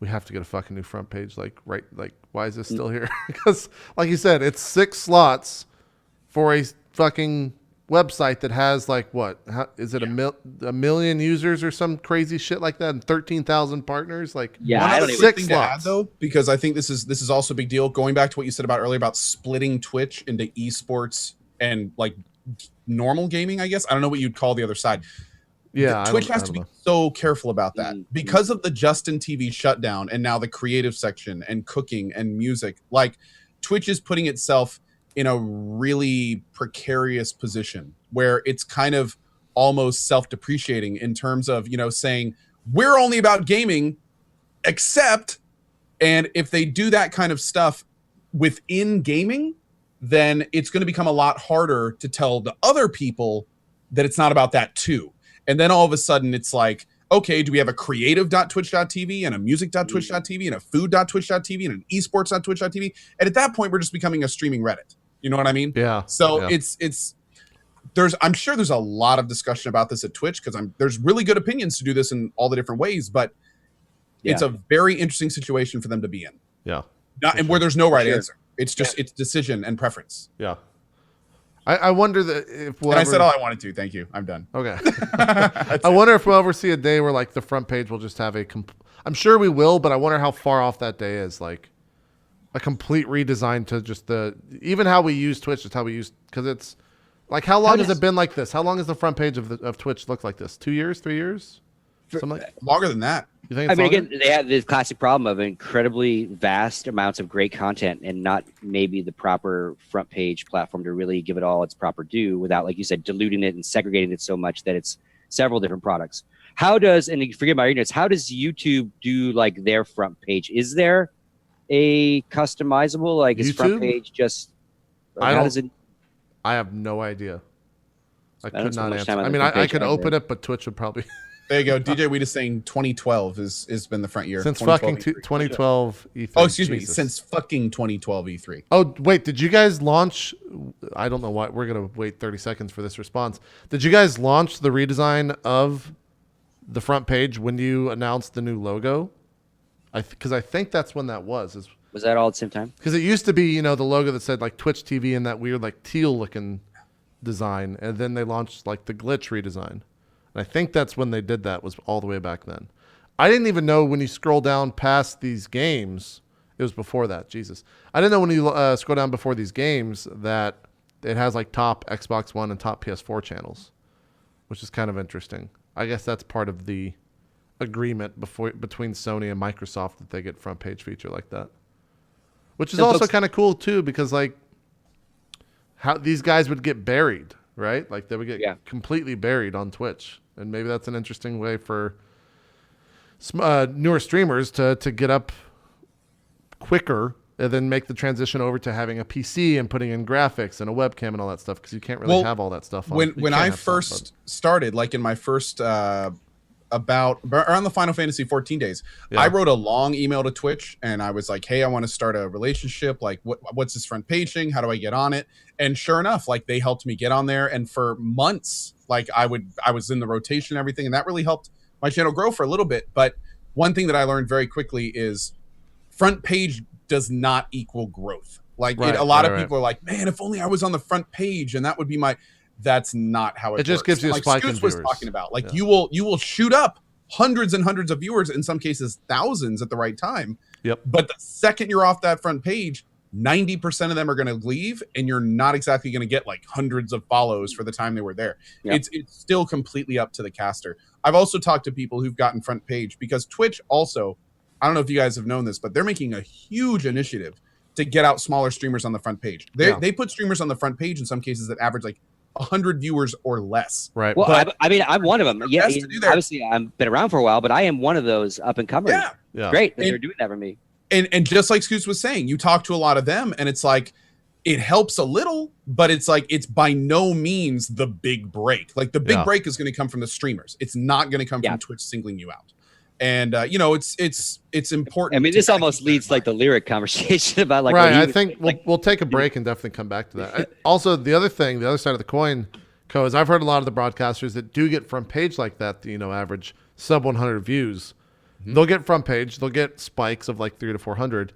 we have to get a fucking new front page. Like, right? Like, why is this still here? Because, like you said, it's 6 slots for a fucking website that has like what? How, is it a million users or some crazy shit like that, and 13,000 partners? Like, Yeah, one I other don't quick even- thing to add, slots. though, because I think this is also a big deal. Going back to what you said about earlier about splitting Twitch into esports and like normal gaming, I guess I don't know what you'd call the other side. yeah, I Twitch don't- has I to don't be know. so careful about that Mhm. because of the Justin TV shutdown and now the creative section and cooking and music. Like Twitch is putting itself in a really precarious position where it's kind of almost self-depreciating in terms of, saying we're only about gaming, except, and if they do that kind of stuff within gaming, then it's going to become a lot harder to tell the other people that it's not about that too. And then all of a sudden it's like, okay, do we have a creative.twitch.tv and a music.twitch.tv and a food.twitch.tv and an esports.twitch.tv? And at that point, we're just becoming a streaming Reddit. You know what I mean? Yeah. So yeah. I'm sure there's a lot of discussion about this at Twitch because there's really good opinions to do this in all the different ways, but it's a very interesting situation for them to be in. Yeah. Where there's no right answer. It's just it's decision and preference. Yeah. I wonder that if I said all I wanted to. Thank you. I'm done. Okay. I wonder if we'll ever see a day where like the front page will just have I'm sure we will, but I wonder how far off that day is. Like a complete redesign to just even how we use Twitch is how we use, because it's like, how long has it been like this? How long has the front page of Twitch looked like this? 2 years, 3 years? Something like longer than that. You think it's longer? Again, they have this classic problem of incredibly vast amounts of great content and not maybe the proper front page platform to really give it all its proper due without, like you said, diluting it and segregating it so much that it's several different products. How does, and forgive my ignorance, how does YouTube do like their front page? Is there a customizable, like is front page just, how does it? I have no idea. I could spend not much answer. time on I the mean, front I page could either. open it, but Twitch would probably. There you go. DJ Weed is saying 2012 has been the front year. Since fucking 2012 E3. Oh, excuse me. Jesus. Since fucking 2012 E3. Oh, wait. Did you guys launch? I don't know why. We're going to wait 30 seconds for this response. Did you guys launch the redesign of the front page when you announced the new logo? Because I think that's when that was. Was that all at the same time? Because it used to be, you know, the logo that said like Twitch TV and that weird like teal looking design. And then they launched like the glitch redesign. And I think that's when they did that, was all the way back then. I didn't even know when you scroll down past these games, it was before that, Jesus. I didn't know when you scroll down before these games that it has like top Xbox One and top PS4 channels, which is kind of interesting. I guess that's part of the agreement between Sony and Microsoft that they get front page feature like that. Which is also kind of cool too, because like how these guys would get buried, right? Like they would get completely buried on Twitch. And maybe that's an interesting way for newer streamers to get up quicker and then make the transition over to having a PC and putting in graphics and a webcam and all that stuff, because you can't really have all that stuff on. When I first started, like in my first about around the Final Fantasy 14 days, I wrote a long email to Twitch and I was like, hey, I want to start a relationship. Like what's this front paging? How do I get on it? And sure enough, like they helped me get on there. And for months, like I was in the rotation and everything. And that really helped my channel grow for a little bit. But one thing that I learned very quickly is front page does not equal growth. Like a lot of people are like, man, if only I was on the front page and that would be my... That's not how it just works. gives you a spike in Scoots was viewers. talking about. Like you will shoot up hundreds and hundreds of viewers, in some cases thousands at the right time. Yep. But the second you're off that front page, 90% of them are going to leave, and you're not exactly going to get like hundreds of follows for the time they were there. Yep. It's still completely up to the caster. I've also talked to people who've gotten front page because Twitch also, I don't know if you guys have known this, but they're making a huge initiative to get out smaller streamers on the front page. They put streamers on the front page in some cases that average like 100 viewers or less. Right. Well, I mean, I'm one of them. Yeah, obviously, I've been around for a while, but I am one of those up and comers. Yeah. Great that they're doing that for me. And just like Scoots was saying, you talk to a lot of them, and it's like it helps a little, but it's like it's by no means the big break. Like the big break is going to come from the streamers. It's not going to come from Twitch singling you out. And you know, it's important. I mean, this almost leads like the lyric conversation about like. Right. I think we'll take a break and definitely come back to that. Also, the other side of the coin, is I've heard a lot of the broadcasters that do get front page like that, you know, average sub 100 views. Mm-hmm. They'll get front page. They'll get spikes of like 300 to 400,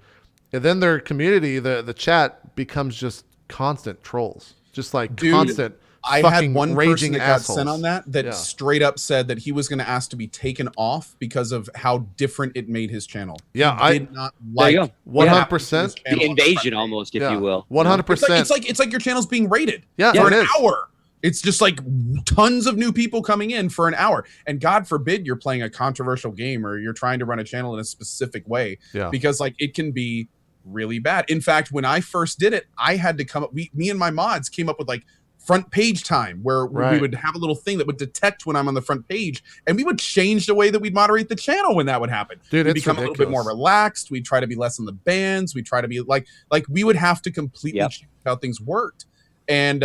and then their community, the chat becomes just constant trolls, just like constant. I had one person that assholes. got sent on that straight up said that he was going to ask to be taken off because of how different it made his channel. Yeah, I did not like 100% the invasion, almost, if you will. 100%. It's like your channel's being raided for an hour. It's just like tons of new people coming in for an hour, and God forbid you're playing a controversial game or you're trying to run a channel in a specific way, because like it can be really bad. In fact, when I first did it, I had to come up. Me and my mods came up with like front page time where we would have a little thing that would detect when I'm on the front page, and we would change the way that we'd moderate the channel when that would happen. Dude, we'd become a little bit more relaxed. We'd try to be less on the bans. We'd try to be like we would have to completely change how things worked. And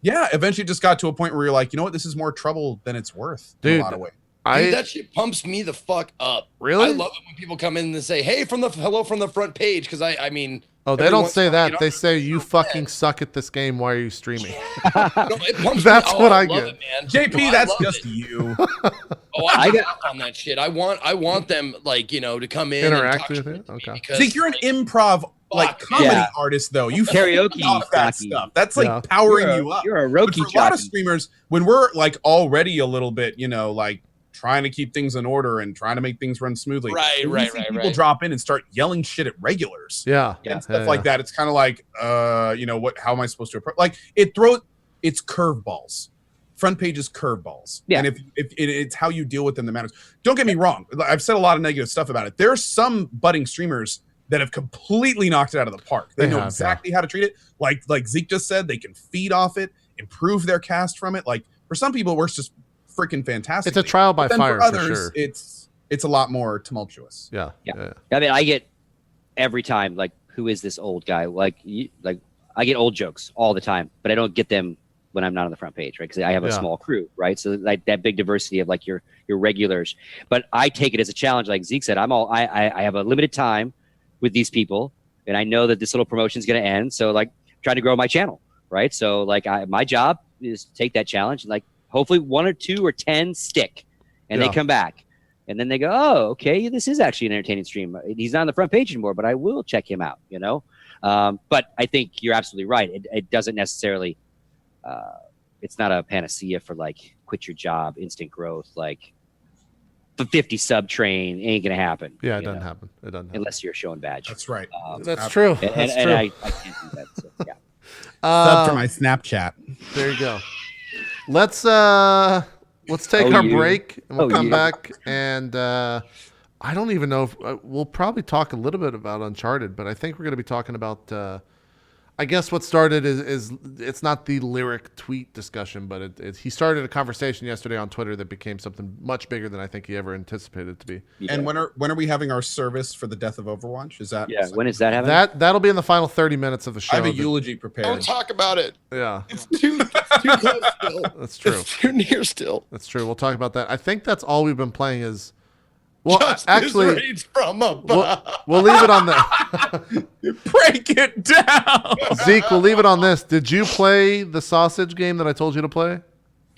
eventually it just got to a point where you're like, you know what, this is more trouble than it's worth in a lot of ways. Dude, that shit pumps me the fuck up. Really? I love it when people come in and say, "Hey, hello from the front page," because I mean. Oh, they every don't once say in a while, that. They say you fucking suck at this game. Why are you streaming? No, it pumps That's me. what I love get. it, man. JP, No, I that's love just it. you. Oh, I get off on that shit. I want them like to come in Interact and talk with shit it? to me Okay. because Zeke, you're an improv like fuck, comedy Yeah. artist though. You Karaoke feed off that jockey. stuff. That's like Yeah. powering you up. You're a But Roki for a lot of jockey. streamers, when we're like already a little bit, like trying to keep things in order and trying to make things run smoothly. Right, when right, you see right, people right. drop in and start yelling shit at regulars Yeah. and stuff like that. It's kind of like, what? How am I supposed to approach? Like it's curveballs. Front page is curveballs. Yeah. And if it's how you deal with them that matters. Don't get me wrong. I've said a lot of negative stuff about it. There's some budding streamers that have completely knocked it out of the park. They know exactly how to treat it. Like Zeke just said, they can feed off it, improve their cast from it. Like for some people, it works just freaking fantastic. It's a trial by fire for for others, sure. it's a lot more tumultuous. Yeah. I mean, I get every time like, who is this old guy? Like I get old jokes all the time, but I don't get them when I'm not on the front page, right? Because I have a small crew, right? So like that big diversity of like your regulars. But I take it as a challenge, like Zeke said. I have a limited time with these people, and I know that this little promotion is going to end. So like, trying to grow my channel, right? So like, my job is to take that challenge and like, hopefully 1 or 2 or 10 stick, and they come back, and then they go, oh, okay, this is actually an entertaining stream. He's not on the front page anymore, but I will check him out. But I think you're absolutely right. It doesn't necessarily. It's not a panacea for like quit your job, instant growth, like the 50 sub train ain't gonna happen. Yeah, it doesn't happen. It doesn't happen. Unless you're a showing badge. That's right. That's true. And, That's true. I can't do that. So, yeah. Sub to my Snapchat. There you go. Let's take our break and we'll come back and I don't even know if we'll probably talk a little bit about Uncharted, but I think we're going to be talking about I guess what started is it's not the lyric tweet discussion, but he started a conversation yesterday on Twitter that became something much bigger than I think he ever anticipated it to be. Yeah. And when are we having our service for the death of Overwatch? Is that when is that happening? That'll be in the final 30 minutes of the show. I have a eulogy prepared. Don't talk about it. Yeah. It's too close still. That's true. It's too near still. That's true. We'll talk about that. I think that's all we've been playing is well, Justice actually, reigns from above. we'll leave it on that. Break it down. Zeke, we'll leave it on this. Did you play the sausage game that I told you to play?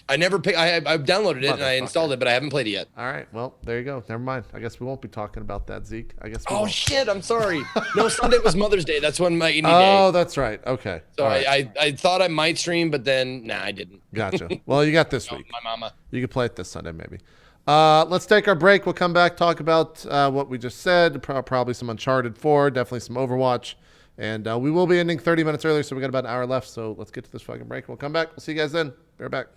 I never picked. I've downloaded it and I installed it, but I haven't played it yet. All right. Well, there you go. Never mind. I guess we won't be talking about that, Zeke. I guess. We Oh won't. shit! I'm sorry. No, Sunday was Mother's Day. That's when my indie Oh, day. that's right. Okay. So All right. I thought I might stream, but then I didn't. Gotcha. Well, you got this No, week. my mama. You can play it this Sunday, maybe. Let's take our break. We'll come back, talk about what we just said. Probably some Uncharted 4, definitely some Overwatch. And we will be ending 30 minutes early, so we got about an hour left. So let's get to this fucking break. We'll come back. We'll see you guys then. Be right back.